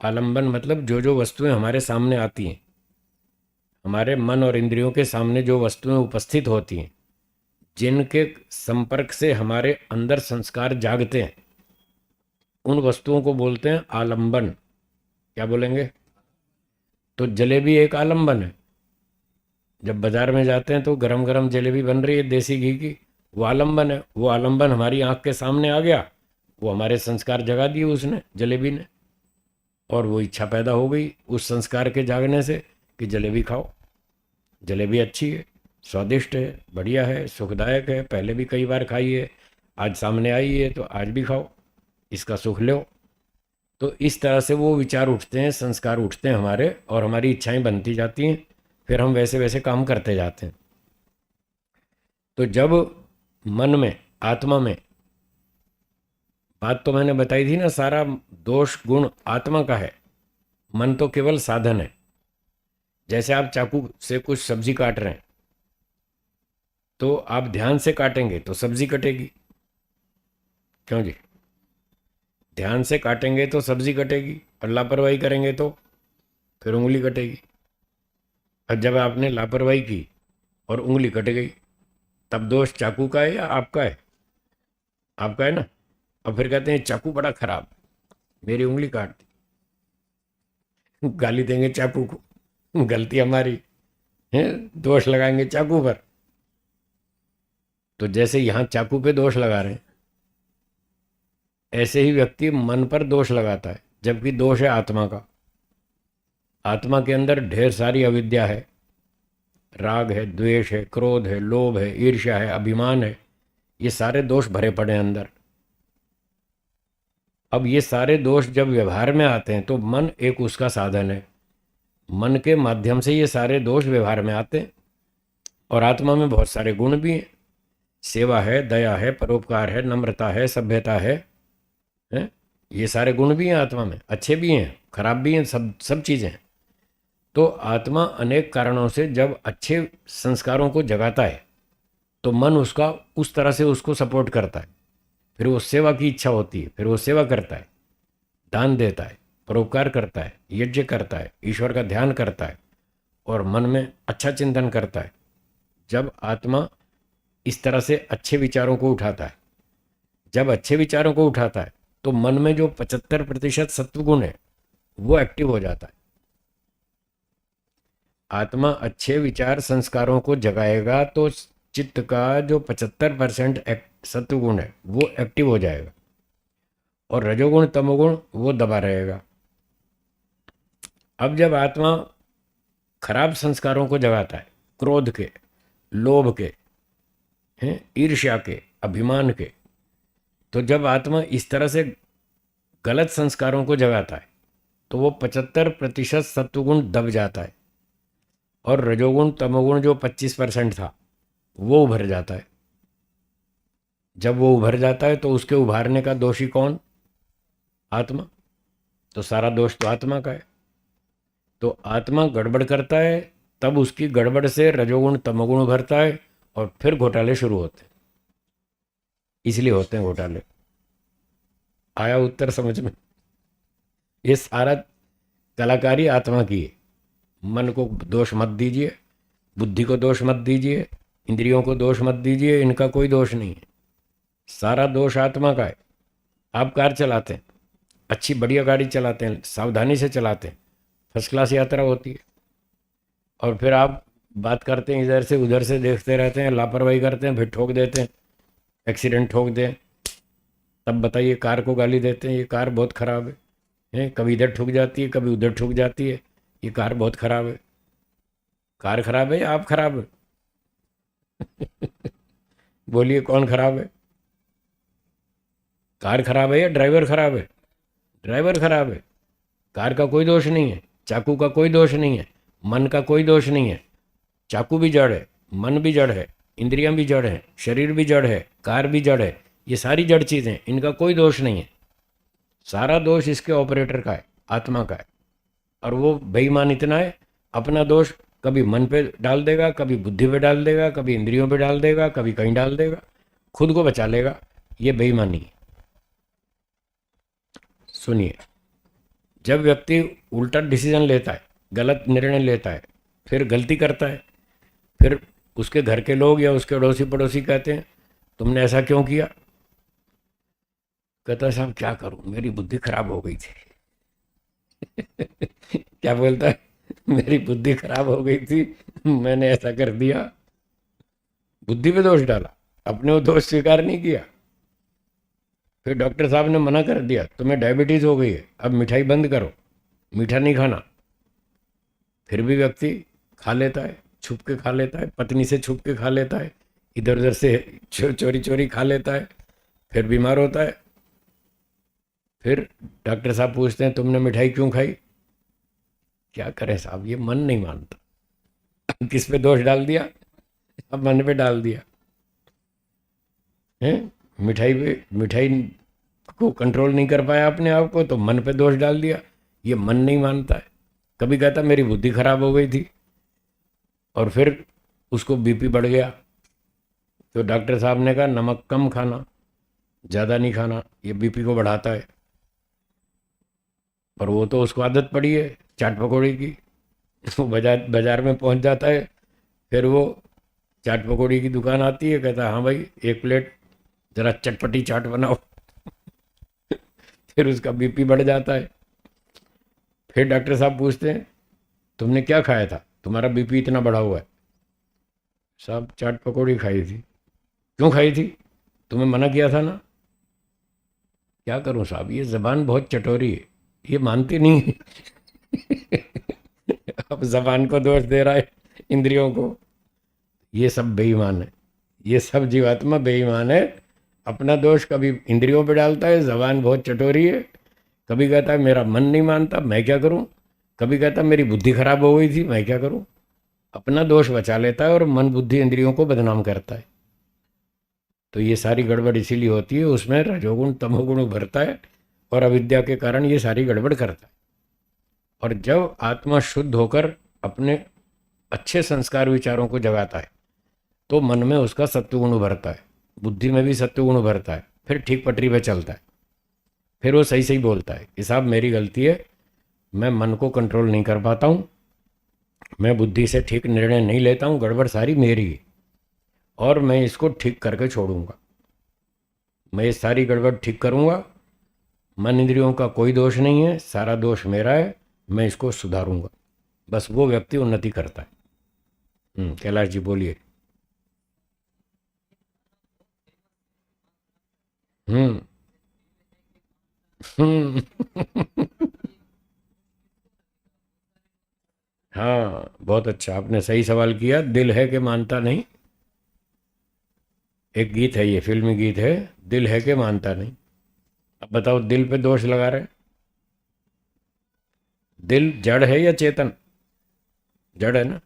आलंबन मतलब जो जो वस्तुएं हमारे सामने आती हैं, हमारे मन और इंद्रियों के सामने जो वस्तुएं उपस्थित होती हैं, जिनके संपर्क से हमारे अंदर संस्कार जागते हैं, उन वस्तुओं को बोलते हैं आलंबन। क्या बोलेंगे? तो जलेबी एक आलंबन है। जब बाजार में जाते हैं तो गरम गरम जलेबी बन रही है देसी घी की, वो आलंबन है। वो आलंबन हमारी आंख के सामने आ गया, वो हमारे संस्कार जगा दिए उसने, जलेबी ने, और वो इच्छा पैदा हो गई उस संस्कार के जागने से कि जलेबी खाओ। जलेबी अच्छी है, स्वादिष्ट है, बढ़िया है, सुखदायक है, पहले भी कई बार खाई है, आज सामने आई है तो आज भी खाओ, इसका सुख लो। तो इस तरह से वो विचार उठते हैं, संस्कार उठते हैं हमारे, और हमारी इच्छाएं बनती जाती हैं, फिर हम वैसे वैसे काम करते जाते हैं। तो जब मन में, आत्मा में, बात तो मैंने बताई थी ना, सारा दोष गुण आत्मा का है, मन तो केवल साधन है। जैसे आप चाकू से कुछ सब्जी काट रहे हैं, तो आप ध्यान से काटेंगे तो सब्जी कटेगी। क्यों जी? ध्यान से काटेंगे तो सब्जी कटेगी, और लापरवाही करेंगे तो फिर उंगली कटेगी। और जब आपने लापरवाही की और उंगली कट गई, तब दोष चाकू का है या आपका है? आपका है ना। और फिर कहते हैं चाकू बड़ा खराब, मेरी उंगली काट दी। गाली देंगे चाकू को, गलती हमारी है, दोष लगाएंगे चाकू पर। तो जैसे यहां चाकू पे दोष लगा रहे हैं, ऐसे ही व्यक्ति मन पर दोष लगाता है, जबकि दोष है आत्मा का। आत्मा के अंदर ढेर सारी अविद्या है, राग है, द्वेष है, क्रोध है, लोभ है, ईर्ष्या है, अभिमान है, ये सारे दोष भरे पड़े हैं अंदर। अब ये सारे दोष जब व्यवहार में आते हैं तो मन एक उसका साधन है, मन के माध्यम से ये सारे दोष व्यवहार में आते हैं। और आत्मा में बहुत सारे गुण भी हैं, सेवा है, दया है, परोपकार है, नम्रता है, सभ्यता है, हैं? ये सारे गुण भी हैं आत्मा में, अच्छे भी हैं, खराब भी हैं, सब सब चीज़ें हैं। तो आत्मा अनेक कारणों से जब अच्छे संस्कारों को जगाता है तो मन उसका उस तरह से उसको सपोर्ट करता है, फिर वो सेवा की इच्छा होती है, फिर वो सेवा करता है, दान देता है, परोपकार करता है, यज्ञ करता है, ईश्वर का ध्यान करता है, और मन में अच्छा चिंतन करता है। जब आत्मा इस तरह से अच्छे विचारों को उठाता है, जब अच्छे विचारों को उठाता है, तो मन में जो 75% सत्वगुण है वो एक्टिव हो जाता है। आत्मा अच्छे विचार संस्कारों को जगाएगा तो चित्त का जो 75% सत्वगुण है वो एक्टिव हो जाएगा, और रजोगुण तमोगुण वो दबा रहेगा। अब जब आत्मा खराब संस्कारों को जगाता है, क्रोध के, लोभ के, हैं, ईर्ष्या के, अभिमान के, तो जब आत्मा इस तरह से गलत संस्कारों को जगाता है तो वो 75% सत्वगुण दब जाता है, और रजोगुण तमोगुण जो 25% था वो उभर जाता है। जब वो उभर जाता है तो उसके उभारने का दोषी कौन? आत्मा। तो सारा दोष तो आत्मा का है। तो आत्मा गड़बड़ करता है, तब उसकी गड़बड़ से रजोगुण तमोगुण उभरता है, और फिर घोटाले शुरू होते हैं। इसलिए होते हैं घोटाले। आया उत्तर समझ में? ये सारा कलाकारी आत्मा की है। मन को दोष मत दीजिए, बुद्धि को दोष मत दीजिए, इंद्रियों को दोष मत दीजिए, इनका कोई दोष नहीं है, सारा दोष आत्मा का है। आप कार चलाते हैं, अच्छी बढ़िया गाड़ी चलाते हैं, सावधानी से चलाते हैं, फर्स्ट क्लास यात्रा होती है, और फिर आप बात करते हैं इधर से उधर से, देखते रहते हैं, लापरवाही करते हैं, फिर ठोक देते हैं, एक्सीडेंट ठोक दें, तब बताइए कार को गाली देते हैं, ये कार बहुत ख़राब है, कभी इधर ठुक जाती है, कभी उधर ठुक जाती है, ये कार बहुत ख़राब है। कार खराब है या आप खराब है? बोलिए कौन खराब है? कार खराब है या ड्राइवर खराब है? ड्राइवर खराब है। कार का कोई दोष नहीं है, चाकू का कोई दोष नहीं है, मन का कोई दोष नहीं है। चाकू भी जड़ है, मन भी जड़ है, इंद्रियां भी जड़ है, शरीर भी जड़ है, कार भी जड़ है, ये सारी जड़ चीज़ें, इनका कोई दोष नहीं है। सारा दोष इसके ऑपरेटर का है, आत्मा का है। और वो बेईमान इतना है, अपना दोष कभी मन पे डाल देगा, कभी बुद्धि पे डाल देगा, कभी इंद्रियों पे डाल देगा, कभी कहीं डाल देगा, खुद को बचा लेगा। ये बेईमानी है। सुनिए, जब व्यक्ति उल्टा डिसीजन लेता है, गलत निर्णय लेता है, फिर गलती करता है, फिर उसके घर के लोग या उसके अड़ोसी पड़ोसी कहते हैं तुमने ऐसा क्यों किया? कहता है साहब क्या करूं, मेरी बुद्धि खराब हो गई थी। क्या बोलता है? मेरी बुद्धि खराब हो गई थी, मैंने ऐसा कर दिया। बुद्धि पे दोष डाला, अपने वो दोष स्वीकार नहीं किया। फिर डॉक्टर साहब ने मना कर दिया तुम्हें डायबिटीज हो गई है, अब मिठाई बंद करो, मीठा नहीं खाना। फिर भी व्यक्ति खा लेता है, छुप के खा लेता है, पत्नी से छुप के खा लेता है, इधर उधर से चोरी चोरी खा लेता है, फिर बीमार होता है। फिर डॉक्टर साहब पूछते हैं तुमने मिठाई क्यों खाई? क्या करें साहब, ये मन नहीं मानता। किस पे दोष डाल दिया? अब मन पे डाल दिया है। मिठाई पे, मिठाई को कंट्रोल नहीं कर पाया अपने आप को, तो मन पे दोष डाल दिया। ये मन नहीं मानता है। कभी कहता मेरी बुद्धि खराब हो गई थी, और फिर उसको बीपी बढ़ गया, तो डॉक्टर साहब ने कहा नमक कम खाना, ज़्यादा नहीं खाना, ये बीपी को बढ़ाता है। पर वो तो उसको आदत पड़ी है चाट पकौड़ी की। वो बाजार बाजार में पहुंच जाता है, फिर वो चाट पकौड़ी की दुकान आती है, कहता है हाँ भाई 1 प्लेट ज़रा चटपटी चाट बनाओ। फिर उसका बीपी बढ़ जाता है। फिर डॉक्टर साहब पूछते हैं तुमने क्या खाया था, तुम्हारा बीपी इतना बढ़ा हुआ है? साहब चाट पकौड़ी खाई थी। क्यों खाई थी? तुम्हें मना किया था ना। क्या करूं साहब, ये जबान बहुत चटोरी है, ये मानती नहीं है। अब जबान को दोष दे रहा है, इंद्रियों को। ये सब बेईमान है, ये सब जीवात्मा बेईमान है। अपना दोष कभी इंद्रियों पे डालता है, जबान बहुत चटोरी है। कभी कहता है मेरा मन नहीं मानता, मैं क्या करूं? कभी कहता मेरी बुद्धि खराब हो गई थी, मैं क्या करूं? अपना दोष बचा लेता है और मन बुद्धि इंद्रियों को बदनाम करता है। तो ये सारी गड़बड़ इसीलिए होती है, उसमें रजोगुण तमोगुण उभरता है, और अविद्या के कारण ये सारी गड़बड़ करता है। और जब आत्मा शुद्ध होकर अपने अच्छे संस्कार विचारों को जगाता है, तो मन में उसका सत्वगुण उभरता है, बुद्धि में भी सत्वगुण उभरता है, फिर ठीक पटरी पे चलता है। फिर वो सही सही बोलता है कि साहब मेरी गलती है, मैं मन को कंट्रोल नहीं कर पाता हूँ, मैं बुद्धि से ठीक निर्णय नहीं लेता हूँ, गड़बड़ सारी मेरी है, और मैं इसको ठीक करके छोड़ूंगा। मैं ये सारी गड़बड़ ठीक करूंगा, मन इंद्रियों का कोई दोष नहीं है, सारा दोष मेरा है, मैं इसको सुधारूंगा। बस वो व्यक्ति उन्नति करता है। कैलाश जी बोलिए। हम्म। हम्म। हाँ बहुत अच्छा, आपने सही सवाल किया। दिल है कि मानता नहीं, एक गीत है, ये फिल्मी गीत है, दिल है कि मानता नहीं। अब बताओ दिल पे दोष लगा रहे हैं। दिल जड़ है या चेतन? जड़ है ना।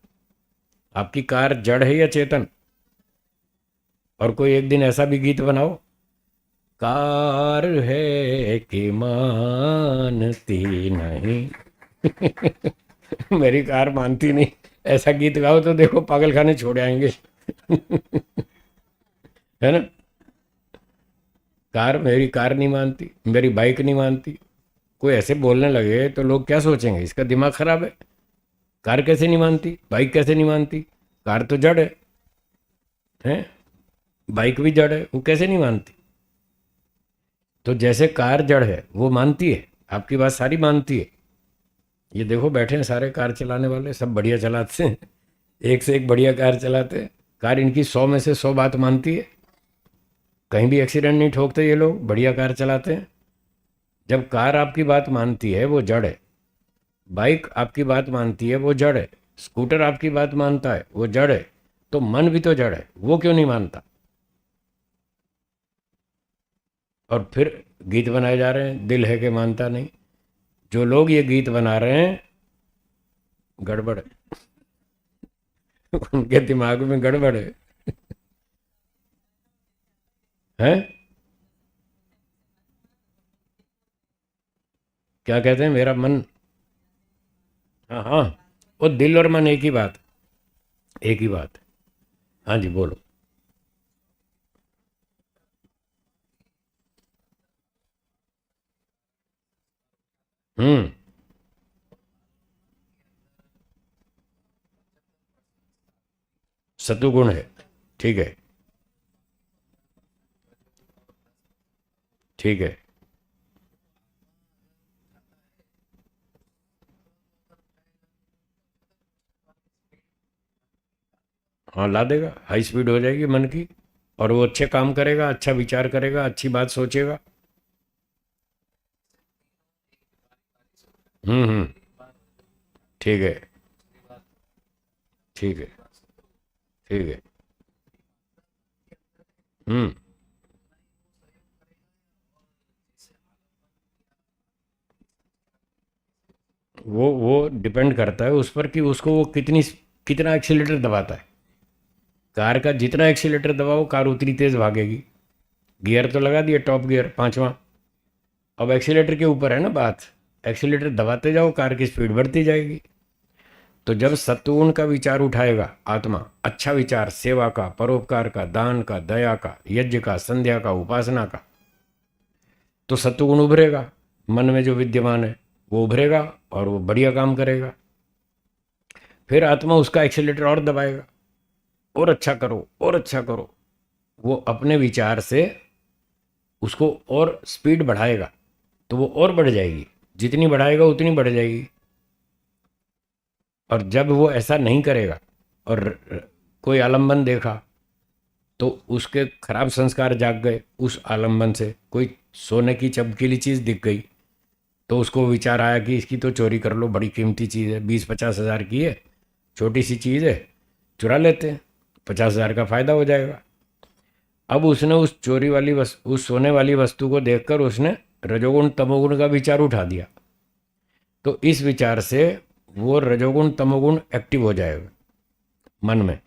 आपकी कार जड़ है या चेतन? और कोई एक दिन ऐसा भी गीत बनाओ, कार है कि मानती नहीं। मेरी कार मानती नहीं, ऐसा गीत गाओ तो देखो पागल खाने छोड़ आएंगे। है ना। कार, मेरी कार नहीं मानती, मेरी बाइक नहीं मानती। कोई ऐसे बोलने लगे तो लोग क्या सोचेंगे, इसका दिमाग खराब है। कार कैसे नहीं मानती, बाइक कैसे नहीं मानती? कार तो जड़ है, बाइक भी जड़ है, वो कैसे नहीं मानती? तो जैसे कार जड़ है वो मानती है, आपकी बात सारी मानती है। ये देखो बैठे हैं सारे कार चलाने वाले, सब बढ़िया चलाते हैं, एक से एक बढ़िया कार चलाते हैं। कार इनकी 100 में से 100 बात मानती है, कहीं भी एक्सीडेंट नहीं ठोकते ये लोग, बढ़िया कार चलाते हैं। जब कार आपकी बात मानती है वो जड़ है, बाइक आपकी बात मानती है वो जड़ है, स्कूटर आपकी बात मानता है वो जड़ है, तो मन भी तो जड़ है, वो क्यों नहीं मानता? और फिर गीत बनाए जा रहे हैं दिल है कि मानता नहीं। जो लोग ये गीत बना रहे हैं, गड़बड़ है। उनके दिमाग में गड़बड़ है। हैं? क्या कहते हैं, मेरा मन। हाँ हाँ, वो दिल और मन एक ही बात, एक ही बात। हाँ जी बोलो। हम्म। सतुगुण है। ठीक है। ठीक है। हाँ ला देगा, हाई स्पीड हो जाएगी मन की। और वो अच्छे काम करेगा, अच्छा विचार करेगा, अच्छी बात सोचेगा। हम्म। ठीक है। ठीक है। ठीक है। हम्म। वो डिपेंड करता है उस पर कि उसको वो कितना एक्सीलेटर दबाता है। कार का जितना एक्सीलेटर दबाओ कार उतनी तेज भागेगी। गियर तो लगा दिया, टॉप गियर पांचवा। अब एक्सीलेटर के ऊपर है ना बात। एक्सीलेटर दबाते जाओ, कार की स्पीड बढ़ती जाएगी। तो जब सत्वगुण का विचार उठाएगा आत्मा, अच्छा विचार, सेवा का, परोपकार का, दान का, दया का, यज्ञ का, संध्या का, उपासना का, तो सत्वगुण उभरेगा। मन में जो विद्यमान है वो उभरेगा और वो बढ़िया काम करेगा। फिर आत्मा उसका एक्सीलेटर और दबाएगा, और अच्छा करो और अच्छा करो। वो अपने विचार से उसको और स्पीड बढ़ाएगा, तो वो और बढ़ जाएगी। जितनी बढ़ाएगा उतनी बढ़ जाएगी। और जब वो ऐसा नहीं करेगा और कोई आलम्बन देखा तो उसके खराब संस्कार जाग गए, उस आलम्बन से कोई सोने की चमकीली चीज़ दिख गई तो उसको विचार आया कि इसकी तो चोरी कर लो, बड़ी कीमती चीज़ है, 20-50 हज़ार की है, छोटी सी चीज़ है, चुरा लेते हैं, 50 हज़ार का फ़ायदा हो जाएगा। अब उसने उस चोरी वाली उस सोने वाली वस्तु को देखकर उसने रजोगुण तमोगुण का विचार उठा दिया। तो इस विचार से वो रजोगुण तमोगुण एक्टिव हो जाएगा मन में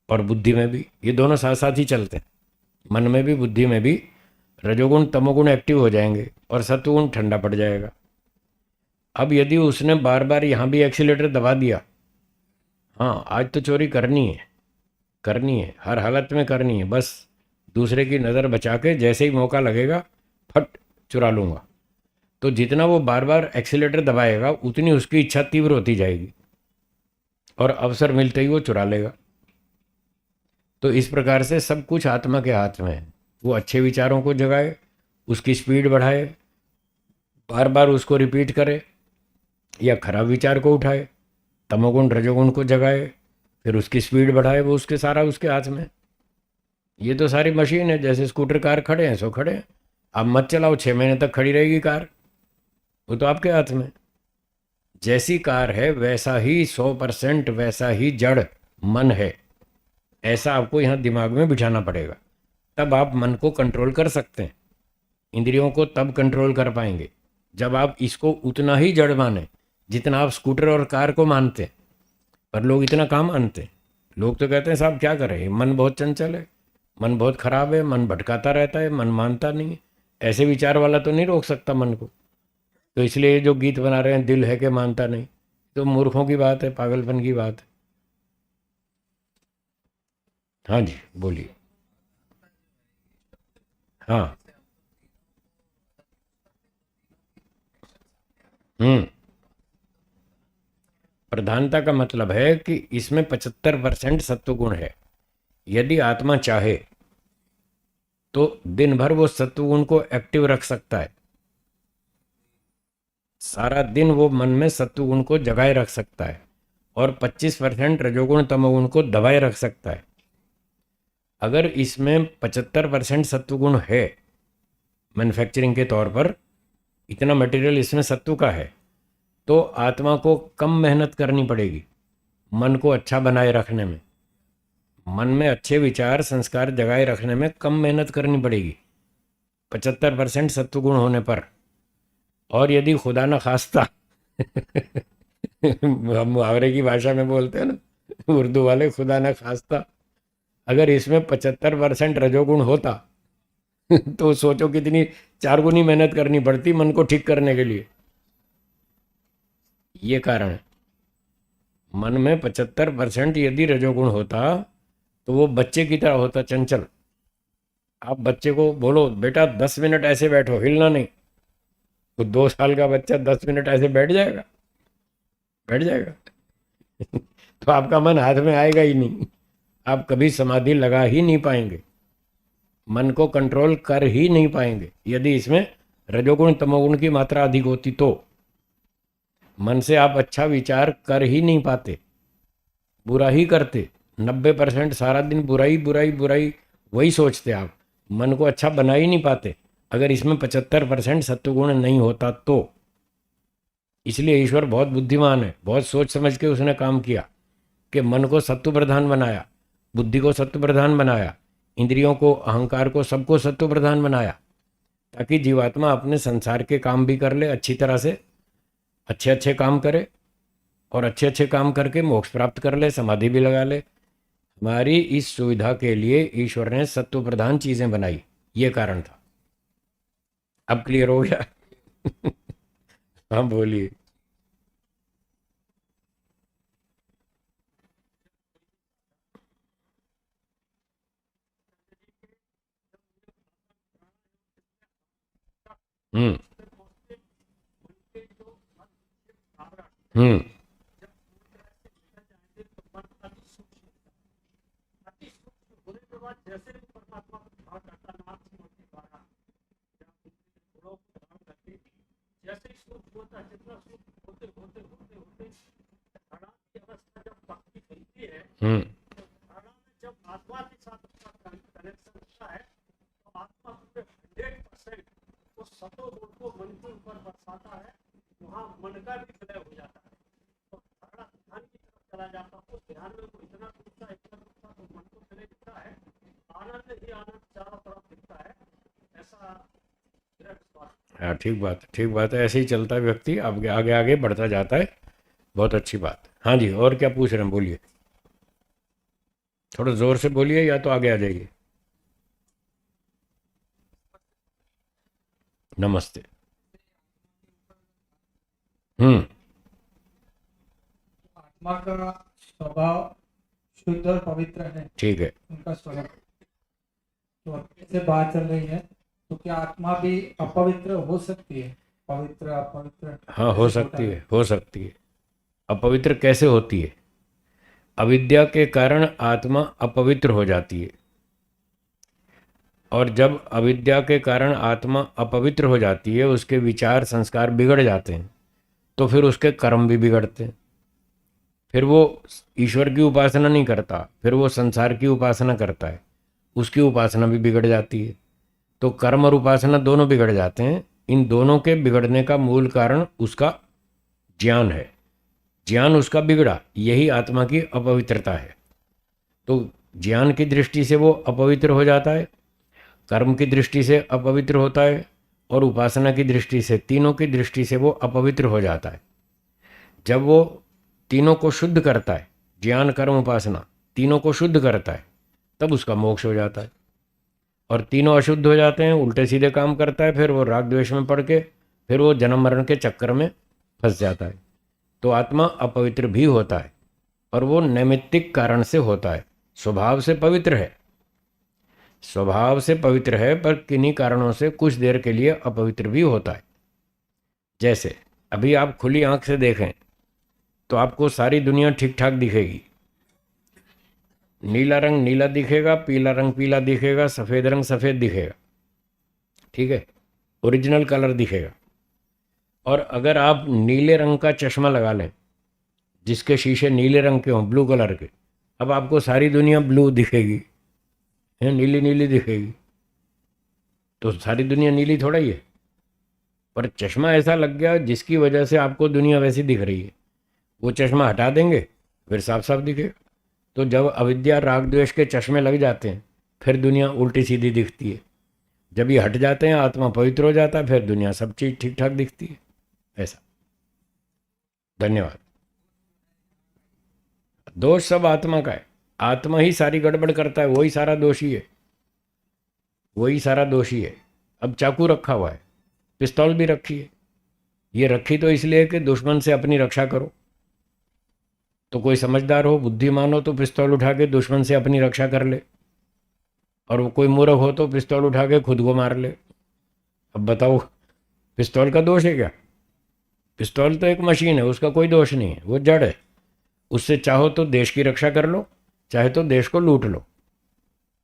और बुद्धि में भी। ये दोनों साथ साथ ही चलते हैं। मन में भी बुद्धि में भी रजोगुण तमोगुण एक्टिव हो जाएंगे और सत्वगुण ठंडा पड़ जाएगा। अब यदि उसने बार बार यहाँ भी एक्सीलेटर दबा दिया, हाँ आज तो चोरी करनी है, करनी है, हर हालत में करनी है, बस दूसरे की नज़र बचा के जैसे ही मौका लगेगा फट चुरा लूँगा, तो जितना वो बार बार एक्सीलेटर दबाएगा उतनी उसकी इच्छा तीव्र होती जाएगी और अवसर मिलते ही वो चुरा लेगा। तो इस प्रकार से सब कुछ आत्मा के हाथ में है। वो अच्छे विचारों को जगाए, उसकी स्पीड बढ़ाए, बार बार उसको रिपीट करे, या खराब विचार को उठाए, तमोगुण रजोगुण को जगाए, फिर उसकी स्पीड बढ़ाए, वो उसके सारा उसके हाथ में। ये तो सारी मशीन है, जैसे स्कूटर कार खड़े हैं सो खड़े हैं। आप मत चलाओ, 6 महीने तक खड़ी रहेगी कार, वो तो आपके हाथ में। जैसी कार है वैसा ही 100% वैसा ही जड़ मन है। ऐसा आपको यहाँ दिमाग में बिठाना पड़ेगा, तब आप मन को कंट्रोल कर सकते हैं। इंद्रियों को तब कंट्रोल कर पाएंगे जब आप इसको उतना ही जड़ माने जितना आप स्कूटर और कार को मानते हैं। पर लोग इतना काम मानते हैं। लोग तो कहते हैं साहब क्या करें, मन बहुत चंचल है, मन बहुत खराब है, मन भटकाता रहता है, मन मानता नहीं है। ऐसे विचार वाला तो नहीं रोक सकता मन को। तो इसलिए ये जो गीत बना रहे हैं, दिल है कि मानता नहीं, तो मूर्खों की बात है, पागलपन की बात है। हाँ जी बोलिए। हाँ। हम्म। प्रधानता का मतलब है कि इसमें 75% सत्वगुण है। यदि आत्मा चाहे तो दिन भर वो सत्वगुण को एक्टिव रख सकता है। सारा दिन वो मन में सत्वगुण को जगाए रख सकता है और 25% रजोगुण तमोगुण को दबाए रख सकता है। अगर इसमें 75% सत्वगुण है, मैन्युफैक्चरिंग के तौर पर इतना मटेरियल इसमें सत्व का है, तो आत्मा को कम मेहनत करनी पड़ेगी मन को अच्छा बनाए रखने में। मन में अच्छे विचार संस्कार जगाए रखने में कम मेहनत करनी पड़ेगी 75% सत्वगुण होने पर। और यदि खुदा न खास्ता हम मुहावरे की भाषा में बोलते हैं ना उर्दू वाले, खुदा न खास्ता, अगर इसमें 75% रजोगुण होता तो सोचो कितनी 4 गुनी मेहनत करनी पड़ती मन को ठीक करने के लिए। ये कारण है। मन में 75% यदि रजोगुण होता तो वो बच्चे की तरह होता, चंचल। आप बच्चे को बोलो बेटा 10 मिनट ऐसे बैठो, हिलना नहीं, तो 2 साल का बच्चा 10 मिनट ऐसे बैठ जाएगा? बैठ जाएगा? तो आपका मन हाथ में आएगा ही नहीं, आप कभी समाधि लगा ही नहीं पाएंगे, मन को कंट्रोल कर ही नहीं पाएंगे। यदि इसमें रजोगुण तमोगुण की मात्रा अधिक होती तो मन से आप अच्छा विचार कर ही नहीं पाते, बुरा ही करते। 90% सारा दिन बुराई बुराई बुराई वही सोचते आप, मन को अच्छा बना ही नहीं पाते, अगर इसमें 75% सत्वगुण नहीं होता तो। इसलिए ईश्वर बहुत बुद्धिमान है, बहुत सोच समझ के उसने काम किया कि मन को सत्व प्रधान बनाया, बुद्धि को सत्व प्रधान बनाया, इंद्रियों को, अहंकार को, सबको सत्व प्रधान बनाया, ताकि जीवात्मा अपने संसार के काम भी कर ले अच्छी तरह से, अच्छे अच्छे काम करे, और अच्छे अच्छे काम करके मोक्ष प्राप्त कर ले, समाधि भी लगा ले। हमारी इस सुविधा के लिए ईश्वर ने सत्व प्रधान चीजें बनाई, ये कारण था। अब क्लियर हो गया? हाँ बोलिए। हम्म। हम्म। हम्म। हाँ ठीक बात है, ठीक बात है, ऐसे ही चलता है व्यक्ति, आगे आगे आगे बढ़ता जाता है। बहुत अच्छी बात। हाँ जी, और क्या पूछ रहे हैं, बोलिए। थोड़ा जोर से बोलिए या तो आगे आ जाइए। नमस्ते। हम्म। आत्मा का स्वभाव शुद्ध और पवित्र है, ठीक है। उनका स्वभाव। तो जैसे बात चल रही है, तो क्या आत्मा भी अपवित्र हो सकती है? पवित्र अपवित्र हाँ हो कैसे होता सकती है? है, हो सकती है। अपवित्र कैसे होती है? अविद्या के कारण आत्मा अपवित्र हो जाती है, और जब अविद्या के कारण आत्मा अपवित्र हो जाती है, उसके विचार संस्कार बिगड़ जाते हैं, तो फिर उसके कर्म भी बिगड़ते हैं। फिर वो ईश्वर की उपासना नहीं करता, फिर वो संसार की उपासना करता है, उसकी उपासना भी बिगड़ जाती है। तो कर्म और उपासना दोनों बिगड़ जाते हैं। इन दोनों के बिगड़ने का मूल कारण उसका ज्ञान है। ज्ञान उसका बिगड़ा, यही आत्मा की अपवित्रता है। तो ज्ञान की दृष्टि से वो अपवित्र हो जाता है, कर्म की दृष्टि से अपवित्र होता है, और उपासना की दृष्टि से, तीनों की दृष्टि से वो अपवित्र हो जाता है। जब वो तीनों को शुद्ध करता है, ज्ञान कर्म उपासना तीनों को शुद्ध करता है, तब उसका मोक्ष हो जाता है। और तीनों अशुद्ध हो जाते हैं, उल्टे सीधे काम करता है, फिर वो राग द्वेष में पड़ के फिर वो जन्म मरण के चक्कर में फंस जाता है। तो आत्मा अपवित्र भी होता है, और वो नैमित्तिक कारण से होता है। स्वभाव से पवित्र है, स्वभाव से पवित्र है, पर किन्हीं कारणों से कुछ देर के लिए अपवित्र भी होता है। जैसे अभी आप खुली आंख से देखें तो आपको सारी दुनिया ठीक ठाक दिखेगी। नीला रंग नीला दिखेगा, पीला रंग पीला दिखेगा, सफ़ेद रंग सफ़ेद दिखेगा, ठीक है, ओरिजिनल कलर दिखेगा। और अगर आप नीले रंग का चश्मा लगा लें, जिसके शीशे नीले रंग के हों, ब्लू कलर के, अब आपको सारी दुनिया ब्लू दिखेगी, है, नीली नीली दिखेगी। तो सारी दुनिया नीली थोड़ा ही है, पर चश्मा ऐसा लग गया जिसकी वजह से आपको दुनिया वैसी दिख रही है। वो चश्मा हटा देंगे, फिर साफ साफ दिखेगा। तो जब अविद्या राग द्वेष के चश्मे लग जाते हैं, फिर दुनिया उल्टी सीधी दिखती है। जब ये हट जाते हैं, आत्मा पवित्र हो जाता है, फिर दुनिया सब चीज़ ठीक ठाक दिखती है। ऐसा। धन्यवाद। दोष सब आत्मा का है, आत्मा ही सारी गड़बड़ करता है, वही सारा दोषी है, वही सारा दोषी है। अब चाकू रखा हुआ है, पिस्तौल भी रखी है, ये रखी तो इसलिए कि दुश्मन से अपनी रक्षा करो। तो कोई समझदार हो, बुद्धिमान हो तो पिस्तौल उठा के दुश्मन से अपनी रक्षा कर ले, और वो कोई मूर्ख हो तो पिस्तौल उठा के खुद को मार ले। अब बताओ, पिस्तौल का दोष है क्या? पिस्तौल तो एक मशीन है, उसका कोई दोष नहीं है, वो जड़ है। उससे चाहो तो देश की रक्षा कर लो, चाहे तो देश को लूट लो।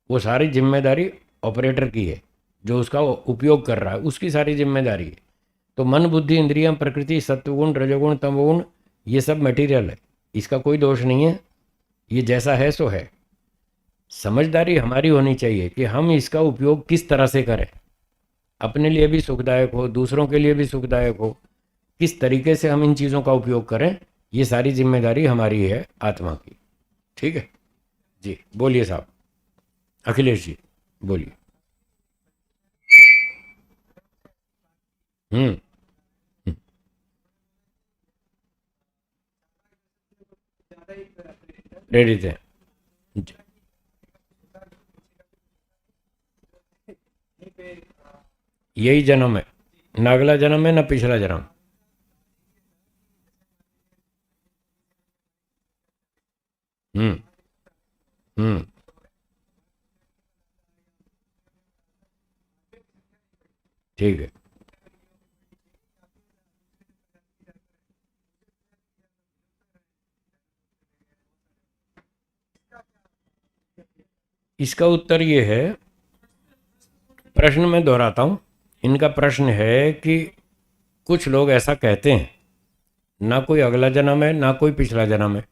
वो सारी जिम्मेदारी ऑपरेटर की है, जो उसका उपयोग कर रहा है उसकी सारी जिम्मेदारी है। तो मन, बुद्धि, इंद्रियां, प्रकृति, सत्वगुण, रजोगुण, तमोगुण, ये सब मटेरियल है, इसका कोई दोष नहीं है। ये जैसा है सो है। समझदारी हमारी होनी चाहिए कि हम इसका उपयोग किस तरह से करें, अपने लिए भी सुखदायक हो, दूसरों के लिए भी सुखदायक हो। किस तरीके से हम इन चीज़ों का उपयोग करें, ये सारी जिम्मेदारी हमारी है आत्मा की। ठीक है जी, बोलिए साहब, अखिलेश जी बोलिए। हम्म। हम्म, प्रेरित है जी। यही जन्म है, ना अगला जन्म है ना पिछला जन्म। हम्म। हम्म। ठीक है। इसका उत्तर ये है, प्रश्न में दोहराता हूँ। इनका प्रश्न है कि कुछ लोग ऐसा कहते हैं, ना कोई अगला जन्म है ना कोई पिछला जन्म है,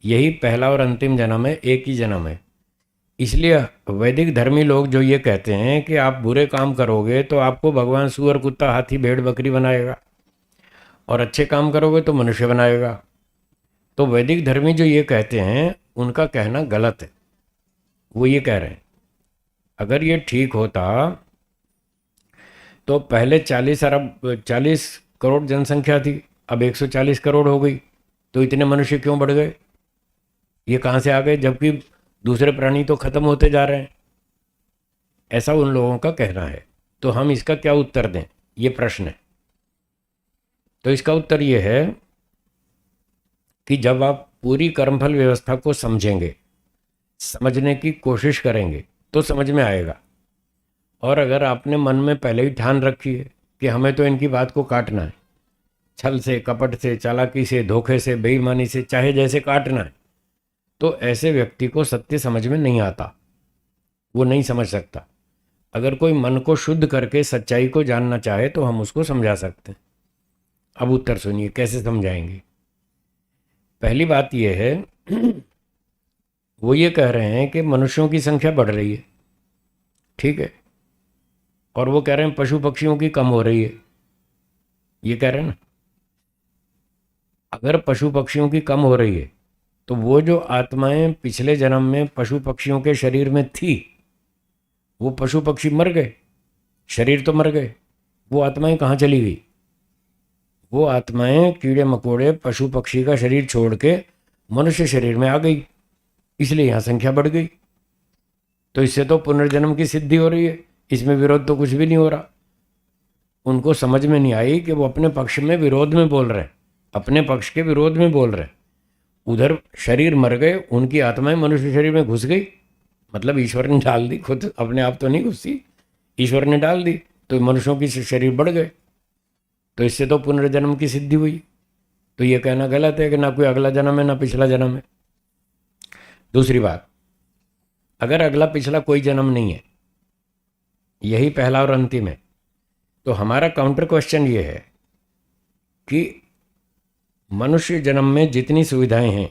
यही पहला और अंतिम जन्म है, एक ही जन्म है। इसलिए वैदिक धर्मी लोग जो ये कहते हैं कि आप बुरे काम करोगे तो आपको भगवान सुअर, कुत्ता, हाथी, भेड़, बकरी बनाएगा, और अच्छे काम करोगे तो मनुष्य बनाएगा। तो वैदिक धर्मी जो ये कहते हैं उनका कहना गलत है। वो ये कह रहे हैं, अगर ये ठीक होता तो पहले 40 करोड़ जनसंख्या थी, अब 140 करोड़ हो गई, तो इतने मनुष्य क्यों बढ़ गए? ये कहाँ से आ गए, जबकि दूसरे प्राणी तो खत्म होते जा रहे हैं। ऐसा उन लोगों का कहना है। तो हम इसका क्या उत्तर दें, ये प्रश्न है। तो इसका उत्तर ये है कि जब आप पूरी कर्मफल व्यवस्था को समझेंगे, समझने की कोशिश करेंगे, तो समझ में आएगा। और अगर आपने मन में पहले ही ठान रखी है कि हमें तो इनकी बात को काटना है, छल से, कपट से, चालाकी से, धोखे से, बेईमानी से, चाहे जैसे काटना है, तो ऐसे व्यक्ति को सत्य समझ में नहीं आता, वो नहीं समझ सकता। अगर कोई मन को शुद्ध करके सच्चाई को जानना चाहे तो हम उसको समझा सकते हैं। अब उत्तर सुनिए, कैसे समझाएंगे। पहली बात यह है, वो ये कह रहे हैं कि मनुष्यों की संख्या बढ़ रही है, ठीक है, और वो कह रहे हैं पशु पक्षियों की कम हो रही है। ये कह रहे हैं ना, अगर पशु पक्षियों की कम हो रही है तो वो जो आत्माएं पिछले जन्म में पशु पक्षियों के शरीर में थी, वो पशु पक्षी मर गए, शरीर तो मर गए, वो आत्माएं कहाँ चली गई? वो आत्माएं कीड़े मकोड़े पशु पक्षी का शरीर छोड़ के मनुष्य शरीर में आ गई, इसलिए यहाँ संख्या बढ़ गई। तो इससे तो पुनर्जन्म की सिद्धि हो रही है, इसमें विरोध तो कुछ भी नहीं हो रहा। उनको समझ में नहीं आई कि वो अपने पक्ष में विरोध में बोल रहे हैं, अपने पक्ष के विरोध में बोल रहे हैं। उधर शरीर मर गए, उनकी आत्माएं मनुष्य शरीर में घुस गई, मतलब ईश्वर ने डाल दी, खुद अपने आप तो नहीं घुसी, ईश्वर ने डाल दी, तो मनुष्यों की शरीर बढ़ गए, तो इससे तो पुनर्जन्म की सिद्धि हुई। तो ये कहना गलत है कि ना कोई अगला जन्म है ना पिछला जन्म है। दूसरी बात, अगर अगला पिछला कोई जन्म नहीं है, यही पहला और अंतिम है, तो हमारा काउंटर क्वेश्चन ये है कि मनुष्य जन्म में जितनी सुविधाएं हैं,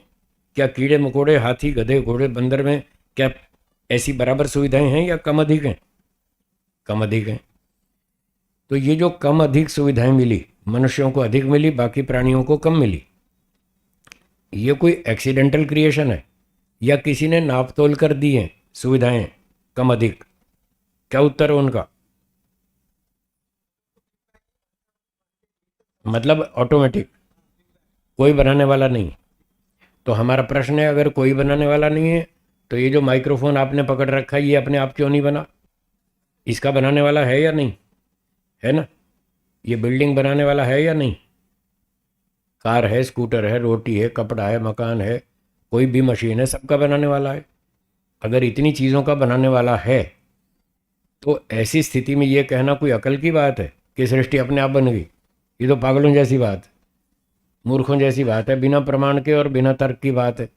क्या कीड़े मकोड़े, हाथी, गधे, घोड़े, बंदर में क्या ऐसी बराबर सुविधाएं हैं या कम अधिक हैं? कम अधिक हैं। तो ये जो कम अधिक सुविधाएं मिली, मनुष्यों को अधिक मिली, बाकी प्राणियों को कम मिली, ये कोई एक्सीडेंटल क्रिएशन है या किसी ने नाप तोल कर दी है सुविधाएं कम अधिक? क्या उत्तर है उनका? मतलब ऑटोमेटिक, कोई बनाने वाला नहीं। तो हमारा प्रश्न है, अगर कोई बनाने वाला नहीं है तो ये जो माइक्रोफोन आपने पकड़ रखा है, ये अपने आप क्यों नहीं बना? इसका बनाने वाला है या नहीं? है ना? ये बिल्डिंग बनाने वाला है या नहीं? कार है, स्कूटर है, रोटी है, कपड़ा है, मकान है, कोई भी मशीन है, सबका बनाने वाला है। अगर इतनी चीज़ों का बनाने वाला है तो ऐसी स्थिति में ये कहना कोई अकल की बात है कि सृष्टि अपने आप बन गई? ये तो पागलों जैसी बात है, मूर्खों जैसी बात है, बिना प्रमाण के और बिना तर्क की बात है।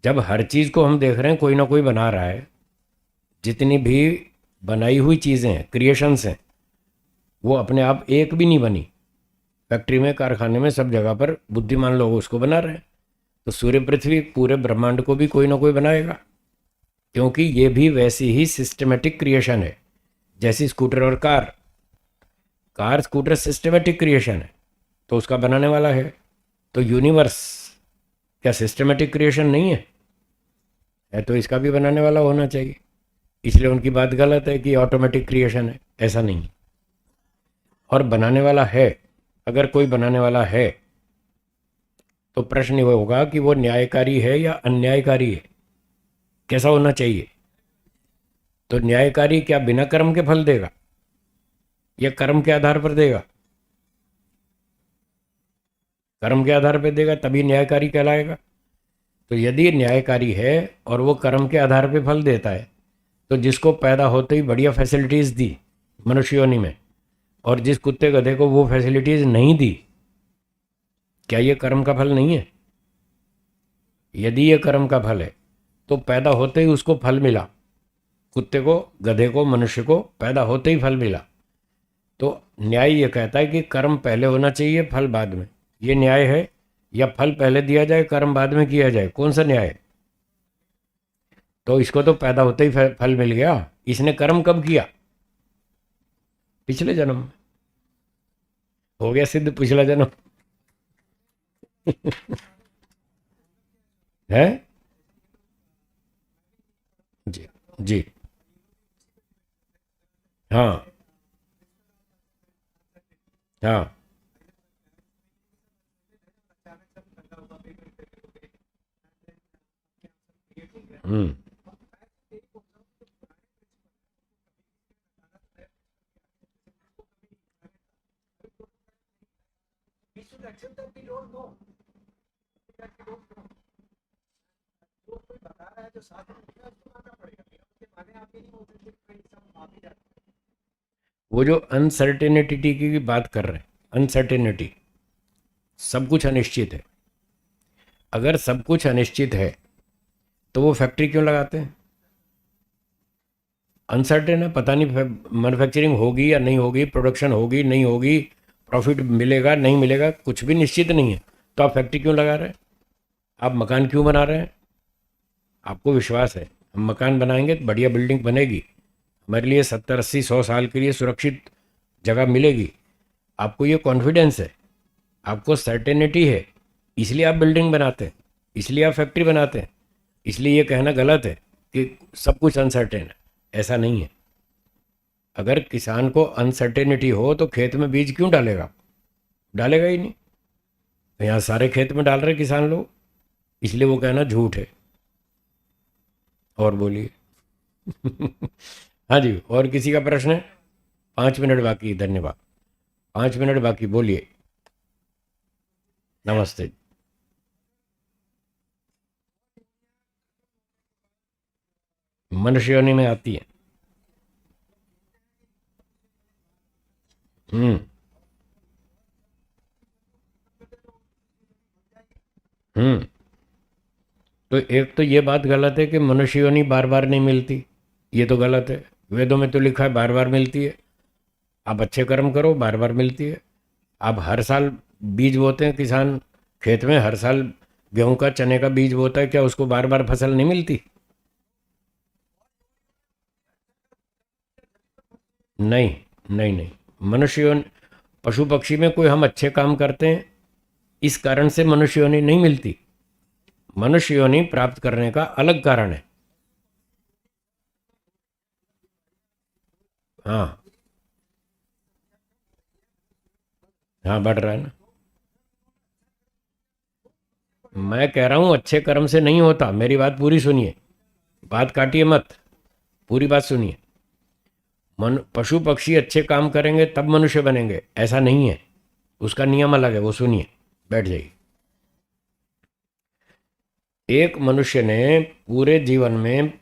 जब हर चीज़ को हम देख रहे हैं कोई ना कोई बना रहा है, जितनी भी बनाई हुई चीज़ें हैं, क्रिएशंस हैं, वो अपने आप एक भी नहीं बनी। फैक्ट्री में, कारखाने में, सब जगह पर बुद्धिमान लोग उसको बना रहे हैं। तो सूर्य, पृथ्वी, पूरे ब्रह्मांड को भी कोई ना कोई बनाएगा, क्योंकि ये भी वैसी ही सिस्टमेटिक क्रिएशन है जैसी स्कूटर और car. Car, scooter systematic creation है, तो उसका बनाने वाला है। तो यूनिवर्स क्या सिस्टमेटिक क्रिएशन नहीं है तो इसका भी बनाने वाला होना चाहिए। इसलिए उनकी बात गलत है कि ऑटोमेटिक क्रिएशन है, ऐसा नहीं। और बनाने वाला है, अगर कोई बनाने वाला है तो प्रश्न ये होगा कि वो न्यायकारी है या अन्यायकारी है, कैसा होना चाहिए? तो न्यायकारी क्या बिना कर्म के फल देगा या कर्म के आधार पर देगा? कर्म के आधार पर देगा तभी न्यायकारी कहलाएगा। तो यदि न्यायकारी है और वो कर्म के आधार पर फल देता है, तो जिसको पैदा होते ही बढ़िया फैसिलिटीज़ दी मनुष्य योनि में, और जिस कुत्ते गधे को वो फैसिलिटीज़ नहीं दी, क्या ये कर्म का फल नहीं है? यदि ये कर्म का फल है तो पैदा होते ही उसको फल मिला, कुत्ते को, गधे को, मनुष्य को पैदा होते ही फल मिला। तो न्याय ये कहता है कि कर्म पहले होना चाहिए, फल बाद में। ये न्याय है? या फल पहले दिया जाए, कर्म बाद में किया जाए? कौन सा न्याय है? तो इसको तो पैदा होते ही फल मिल गया। इसने कर्म कब किया? पिछले जन्म में। हो गया सिद्ध पिछला जन्म। है जी। जी। हाँ। हाँ। हम्म। वो जो अनसर्टेनिटी की बात कर रहे हैं, अनसर्टेनिटी, सब कुछ अनिश्चित है। अगर सब कुछ अनिश्चित है तो वो फैक्ट्री क्यों लगाते हैं? अनसर्टेन है, पता नहीं मैन्युफैक्चरिंग होगी या नहीं होगी, प्रोडक्शन होगी नहीं होगी, प्रॉफिट मिलेगा नहीं मिलेगा, कुछ भी निश्चित नहीं है। तो आप फैक्ट्री क्यों लगा रहे हैं? आप मकान क्यों बना रहे हैं? आपको विश्वास है हम मकान बनाएंगे तो बढ़िया बिल्डिंग बनेगी, हमारे लिए 70 80 100 साल के लिए सुरक्षित जगह मिलेगी। आपको ये कॉन्फिडेंस है, आपको सर्टेनिटी है, इसलिए आप बिल्डिंग बनाते हैं, इसलिए आप फैक्ट्री बनाते हैं। इसलिए ये कहना गलत है कि सब कुछ अनसर्टेन है, ऐसा नहीं है। अगर किसान को अनसर्टेनिटी हो तो खेत में बीज क्यों डालेगा? डालेगा ही नहीं। तो यहाँ सारे खेत में डाल रहे किसान लोग, इसलिए वो कहना झूठ है। और बोलिए। हाँ जी, और किसी का प्रश्न है? 5 मिनट बाकी, धन्यवाद। 5 मिनट बाकी, बोलिए। नमस्ते। मनुष्य योनि में आती है। हम्म। हम्म। तो एक तो ये बात गलत है कि मनुष्य योनि बार बार नहीं मिलती, ये तो गलत है। वेदों में तो लिखा है बार बार मिलती है। आप अच्छे कर्म करो, बार बार मिलती है। आप हर साल बीज बोते हैं, किसान खेत में हर साल गेहूं का, चने का बीज बोता है, क्या उसको बार बार फसल नहीं मिलती? नहीं, नहीं, नहीं। मनुष्य योनि, पशु पक्षी में कोई हम अच्छे काम करते हैं इस कारण से मनुष्य योनि नहीं मिलती। मनुष्य योनि प्राप्त करने का अलग कारण है। हाँ। हाँ, बढ़ रहा है ना। मैं कह रहा हूं अच्छे कर्म से नहीं होता, मेरी बात पूरी सुनिए, बात काटिए मत, पूरी बात सुनिए। पशु पक्षी अच्छे काम करेंगे तब मनुष्य बनेंगे, ऐसा नहीं है। उसका नियम अलग है, वो सुनिए, बैठ जाइए। एक मनुष्य ने पूरे जीवन में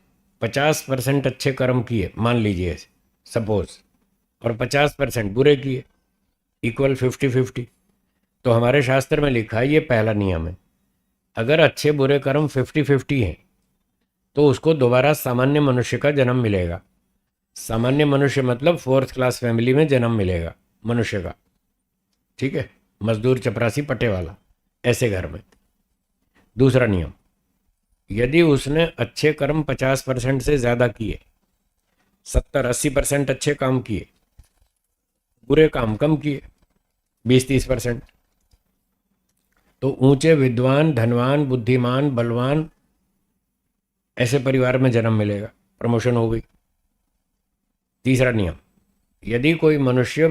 50% अच्छे कर्म किए, मान लीजिए सपोज, और 50% बुरे किए, इक्वल 50-50। तो हमारे शास्त्र में लिखा है, ये पहला नियम है, अगर अच्छे बुरे कर्म 50-50 हैं तो उसको दोबारा सामान्य मनुष्य का जन्म मिलेगा। सामान्य मनुष्य मतलब 4th क्लास फैमिली में जन्म मिलेगा मनुष्य का, ठीक है, मजदूर चपरासी पट्टे वाला, ऐसे घर में। दूसरा नियम, यदि उसने अच्छे कर्म 50% से ज़्यादा किए, 70-80% अच्छे काम किए, बुरे काम कम किए, 20-30%, तो ऊंचे विद्वान, धनवान, बुद्धिमान, बलवान ऐसे परिवार में जन्म मिलेगा, प्रमोशन हो गई। तीसरा नियम, यदि कोई मनुष्य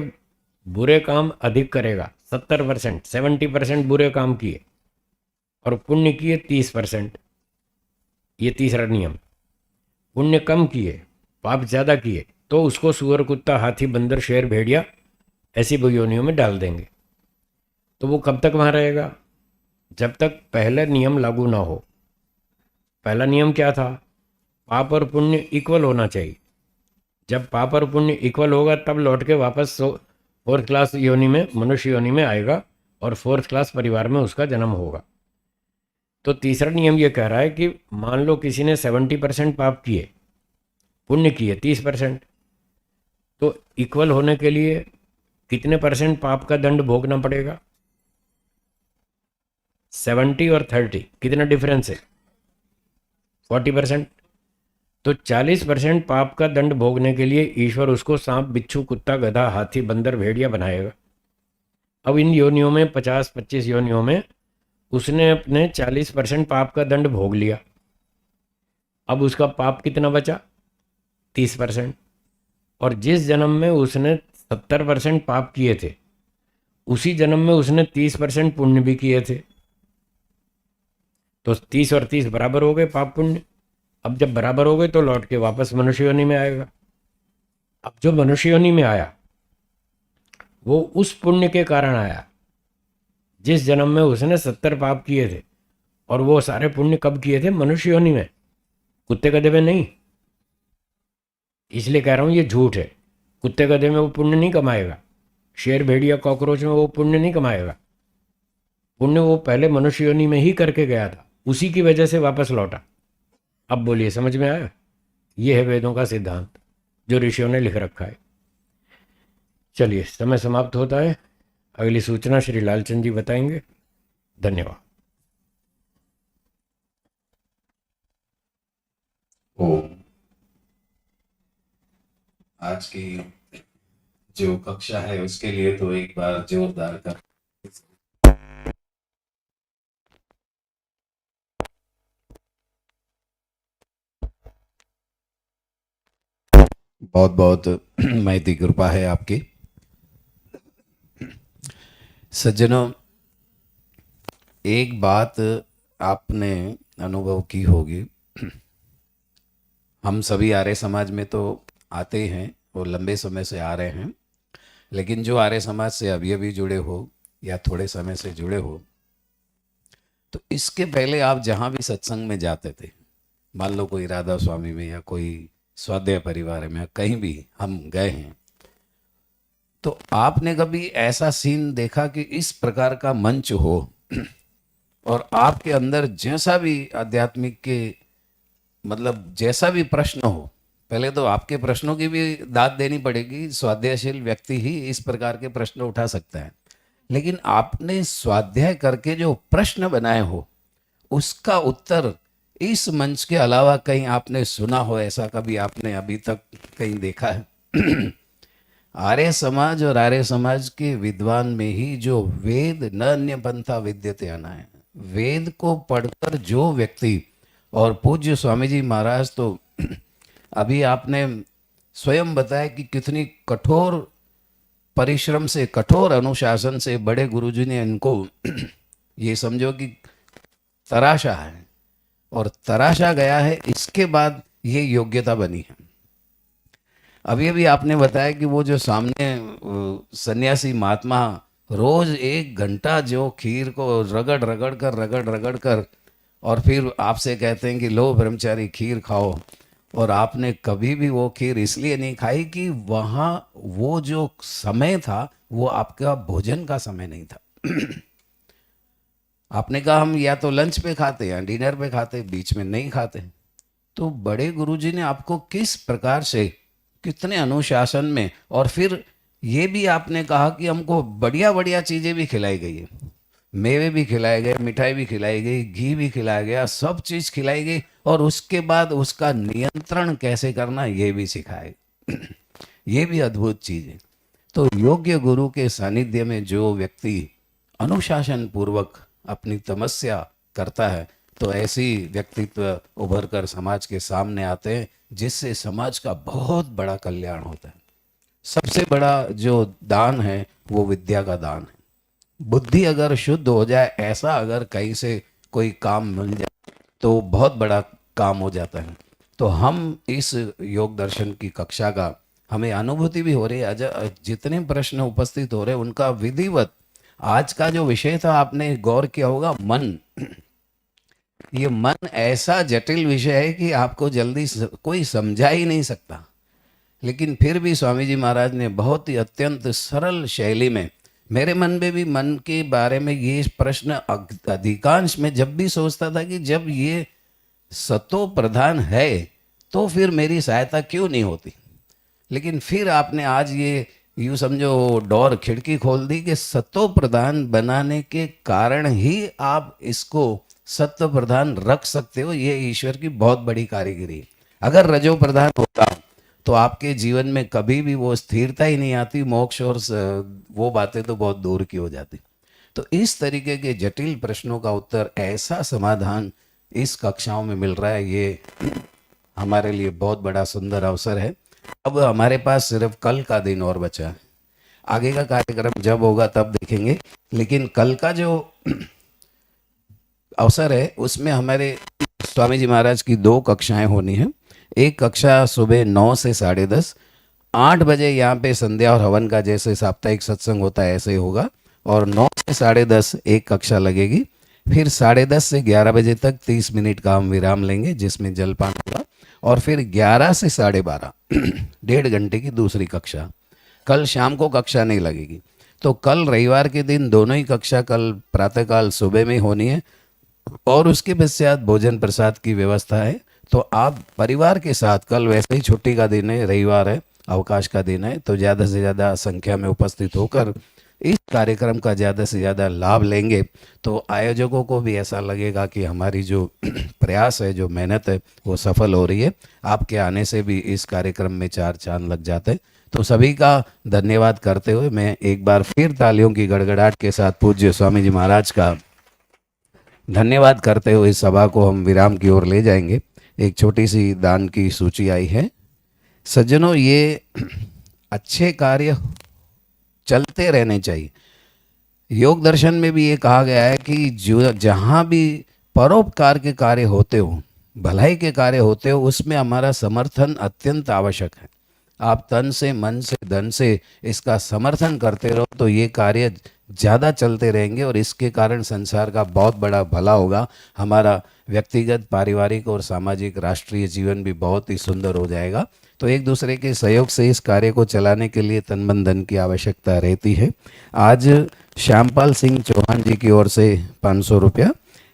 बुरे काम अधिक करेगा, 70%, 70% बुरे काम किए और पुण्य किए 30%, ये तीसरा नियम, पुण्य कम किए पाप ज़्यादा किए तो उसको सुअर, कुत्ता, हाथी, बंदर, शेर, भेड़िया ऐसी योनियों में डाल देंगे। तो वो कब तक वहाँ रहेगा? जब तक पहला नियम लागू ना हो। पहला नियम क्या था? पाप और पुण्य इक्वल होना चाहिए। जब पाप और पुण्य इक्वल होगा तब लौट के वापस 4th क्लास योनि में, मनुष्य योनि में आएगा और 4th क्लास परिवार में उसका जन्म होगा। तो तीसरा नियम ये कह रहा है कि मान लो किसी ने 70% पाप किए, पुण्य किए 30%, तो इक्वल होने के लिए कितने % पाप का दंड भोगना पड़ेगा? 70 और 30 कितना डिफरेंस है? 40%। तो 40% पाप का दंड भोगने के लिए ईश्वर उसको सांप, बिच्छू, कुत्ता, गधा, हाथी, बंदर, भेड़िया बनाएगा। अब इन योनियों में 50-25 योनियों में उसने अपने 40% पाप का दंड भोग लिया। अब उसका पाप कितना बचा? 30%। और जिस जन्म में उसने 70% पाप किए थे, उसी जन्म में उसने 30% पुण्य भी किए थे। तो 30 और 30 बराबर हो गए पाप पुण्य। अब जब बराबर हो गए तो लौट के वापस मनुष्य योनि में आएगा। अब जो मनुष्य योनि में आया वो उस पुण्य के कारण आया जिस जन्म में उसने 70 पाप किए थे, और वो सारे पुण्य कब किए थे? मनुष्य योनि में, कुत्ते गधे में नहीं। इसलिए कह रहा हूं ये झूठ है। कुत्ते गधे में वो पुण्य नहीं कमाएगा, शेर, भेड़िया, कॉकरोच में वो पुण्य नहीं कमाएगा। पुण्य वो पहले मनुष्य योनि में ही करके गया था, उसी की वजह से वापस लौटा। अब बोलिए, समझ में आया? ये है वेदों का सिद्धांत जो ऋषियों ने लिख रखा है। चलिए, समय समाप्त होता है। अगली सूचना श्री लालचंद जी बताएंगे। धन्यवाद। ओम। आज की जो कक्षा है उसके लिए तो एक बार जोरदार कर। बहुत बहुत महती कृपा है आपकी। सज्जनों, एक बात आपने अनुभव की होगी, हम सभी आर्य समाज में तो आते हैं और लंबे समय से आ रहे हैं, लेकिन जो आर्य समाज से अभी अभी जुड़े हो या थोड़े समय से जुड़े हो, तो इसके पहले आप जहाँ भी सत्संग में जाते थे, मान लो कोई राधा स्वामी में या कोई स्वाध्याय परिवार में, कहीं भी हम गए हैं, तो आपने कभी ऐसा सीन देखा कि इस प्रकार का मंच हो और आपके अंदर जैसा भी आध्यात्मिक के मतलब जैसा भी प्रश्न हो, पहले तो आपके प्रश्नों की भी दाद देनी पड़ेगी। स्वाध्यायशील व्यक्ति ही इस प्रकार के प्रश्न उठा सकता है, लेकिन आपने स्वाध्याय करके जो प्रश्न बनाए हो उसका उत्तर इस मंच के अलावा कहीं आपने सुना हो, ऐसा कभी आपने अभी तक कहीं देखा है? आर्य समाज और आर्य समाज के विद्वान में ही जो वेद न अन्य पंथा विद्यते आना है, वेद को पढ़कर जो व्यक्ति, और पूज्य स्वामी जी महाराज तो अभी आपने स्वयं बताया कि कितनी कठोर परिश्रम से, कठोर अनुशासन से बड़े गुरुजी ने इनको ये समझो कि तराशा है, और तराशा गया है, इसके बाद ये योग्यता बनी है। अभी अभी आपने बताया कि वो जो सामने सन्यासी महात्मा रोज 1 घंटा जो खीर को रगड़ कर और फिर आपसे कहते हैं कि लो ब्रह्मचारी खीर खाओ, और आपने कभी भी वो खीर इसलिए नहीं खाई कि वहाँ वो जो समय था वो आपका भोजन का समय नहीं था। आपने कहा हम या तो लंच पे खाते या डिनर पे खाते, बीच में नहीं खाते। तो बड़े गुरुजी ने आपको किस प्रकार से, कितने अनुशासन में, और फिर ये भी आपने कहा कि हमको बढ़िया बढ़िया चीज़ें भी खिलाई गई है, मेवे भी खिलाए गए, मिठाई भी खिलाई गई, घी भी खिलाया गया, सब चीज़ खिलाई गई, और उसके बाद उसका नियंत्रण कैसे करना ये भी सिखाया। ये भी अद्भुत चीज़ है। तो योग्य गुरु के सानिध्य में जो व्यक्ति अनुशासन पूर्वक अपनी तपस्या करता है, तो ऐसी व्यक्तित्व उभर कर समाज के सामने आते हैं, जिससे समाज का बहुत बड़ा कल्याण होता है। सबसे बड़ा जो दान है वो विद्या का दान है। बुद्धि अगर शुद्ध हो जाए, ऐसा अगर कहीं से कोई काम मिल जाए तो बहुत बड़ा काम हो जाता है। तो हम इस योग दर्शन की कक्षा का हमें अनुभूति भी हो रही है। जितने प्रश्न उपस्थित हो रहे हैं उनका विधिवत, आज का जो विषय था आपने गौर किया होगा, मन। ये मन ऐसा जटिल विषय है कि आपको जल्दी कोई समझा ही नहीं सकता, लेकिन फिर भी स्वामी जी महाराज ने बहुत ही अत्यंत सरल शैली में, मेरे मन में भी मन के बारे में ये प्रश्न अधिकांश में जब भी सोचता था कि जब ये सतो प्रधान है तो फिर मेरी सहायता क्यों नहीं होती, लेकिन फिर आपने आज ये यूँ समझो डोर खिड़की खोल दी कि सतो प्रधान बनाने के कारण ही आप इसको सत्व प्रधान रख सकते हो। ये ईश्वर की बहुत बड़ी कारीगरी है। अगर रजो प्रधान होता तो आपके जीवन में कभी भी वो स्थिरता ही नहीं आती, मोक्ष और वो बातें तो बहुत दूर की हो जाती। तो इस तरीके के जटिल प्रश्नों का उत्तर, ऐसा समाधान इस कक्षाओं में मिल रहा है, ये हमारे लिए बहुत बड़ा सुंदर अवसर है। अब हमारे पास सिर्फ कल का दिन और बचा है, आगे का कार्यक्रम जब होगा तब देखेंगे, लेकिन कल का जो अवसर है उसमें हमारे स्वामी जी महाराज की 2 कक्षाएं होनी हैं। एक कक्षा सुबह 9 से 10:30, 8 बजे यहाँ पे संध्या और हवन का जैसे साप्ताहिक सत्संग होता है ऐसे ही होगा, और 9 से 10:30 एक कक्षा लगेगी। फिर 10:30 से 11 बजे तक 30 मिनट का हम विराम लेंगे जिसमें जलपान होगा, और फिर 11 से 12:30 1.5 घंटे की दूसरी कक्षा। कल शाम को कक्षा नहीं लगेगी। तो कल रविवार के दिन दोनों ही कक्षा कल प्रातःकाल सुबह में होनी है, और उसके पश्चात भोजन प्रसाद की व्यवस्था है। तो आप परिवार के साथ, कल वैसे ही छुट्टी का दिन है, रविवार है, अवकाश का दिन है, तो ज़्यादा से ज़्यादा संख्या में उपस्थित होकर इस कार्यक्रम का ज़्यादा से ज़्यादा लाभ लेंगे। तो आयोजकों को भी ऐसा लगेगा कि हमारी जो प्रयास है, जो मेहनत है, वो सफल हो रही है। आपके आने से भी इस कार्यक्रम में 4 चांद लग जाते हैं। तो सभी का धन्यवाद करते हुए मैं एक बार फिर तालियों की गड़गड़ाहट के साथ पूज्य स्वामी जी महाराज का धन्यवाद करते हुए इस सभा को हम विराम की ओर ले जाएंगे। एक छोटी सी दान की सूची आई है। सज्जनों, ये अच्छे कार्य चलते रहने चाहिए। योग दर्शन में भी ये कहा गया है कि जो जहाँ भी परोपकार के कार्य होते हो, भलाई के कार्य होते हो, उसमें हमारा समर्थन अत्यंत आवश्यक है। आप तन से, मन से, धन से इसका समर्थन करते रहो तो ये कार्य ज़्यादा चलते रहेंगे, और इसके कारण संसार का बहुत बड़ा भला होगा। हमारा व्यक्तिगत, पारिवारिक और सामाजिक, राष्ट्रीय जीवन भी बहुत ही सुंदर हो जाएगा। तो एक दूसरे के सहयोग से इस कार्य को चलाने के लिए तन मन धन की आवश्यकता रहती है। आज श्यामपाल सिंह चौहान जी की ओर से 500 रुपया,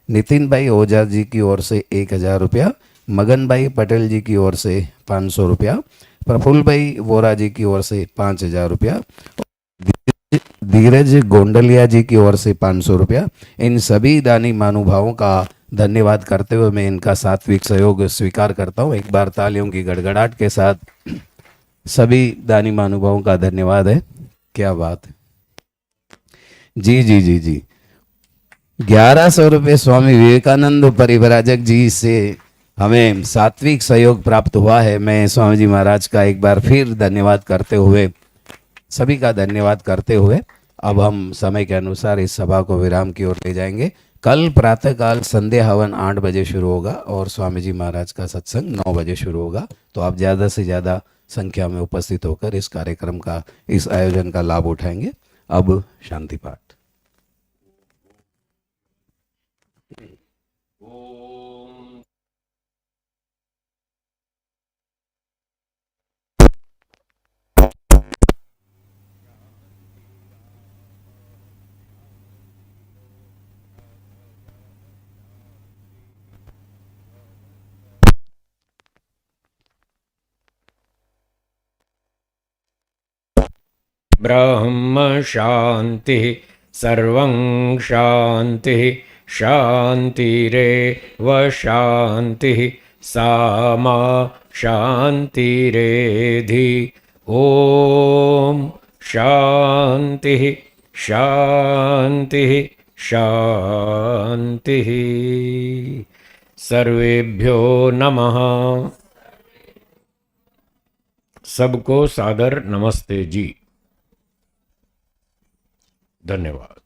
नितिन भाई ओझा जी की ओर से 1000 रुपया, मगन भाई पटेल जी की ओर से 500 रुपया, प्रफुल्ल भाई वोरा जी की ओर से 5000 रुपया, धीरज गोंडलिया जी की ओर से 500 रुपया। इन सभी दानी महानुभावों का धन्यवाद करते हुए मैं इनका सात्विक सहयोग स्वीकार करता हूँ। एक बार तालियों की गड़गड़ाहट के साथ सभी दानी महानुभावों का धन्यवाद है। क्या बात है जी जी जी जी। 1100 रुपये स्वामी विवेकानंद परिव्राजक जी से हमें सात्विक सहयोग प्राप्त हुआ है। मैं स्वामी जी महाराज का एक बार फिर धन्यवाद करते हुए, सभी का धन्यवाद करते हुए अब हम समय के अनुसार इस सभा को विराम की ओर ले जाएंगे। कल प्रातःकाल संध्या हवन 8 बजे शुरू होगा और स्वामी जी महाराज का सत्संग 9 बजे शुरू होगा। तो आप ज़्यादा से ज़्यादा संख्या में उपस्थित होकर इस कार्यक्रम का, इस आयोजन का लाभ उठाएंगे। अब शांति पाठ। ब्रह्म शांति सर्वं शांति शांतिरेव शांति सामा शांतिरेधि। ओम शांति शांति शांति। सर्वेभ्यो नमः। सबको सादर नमस्ते जी। धन्यवाद।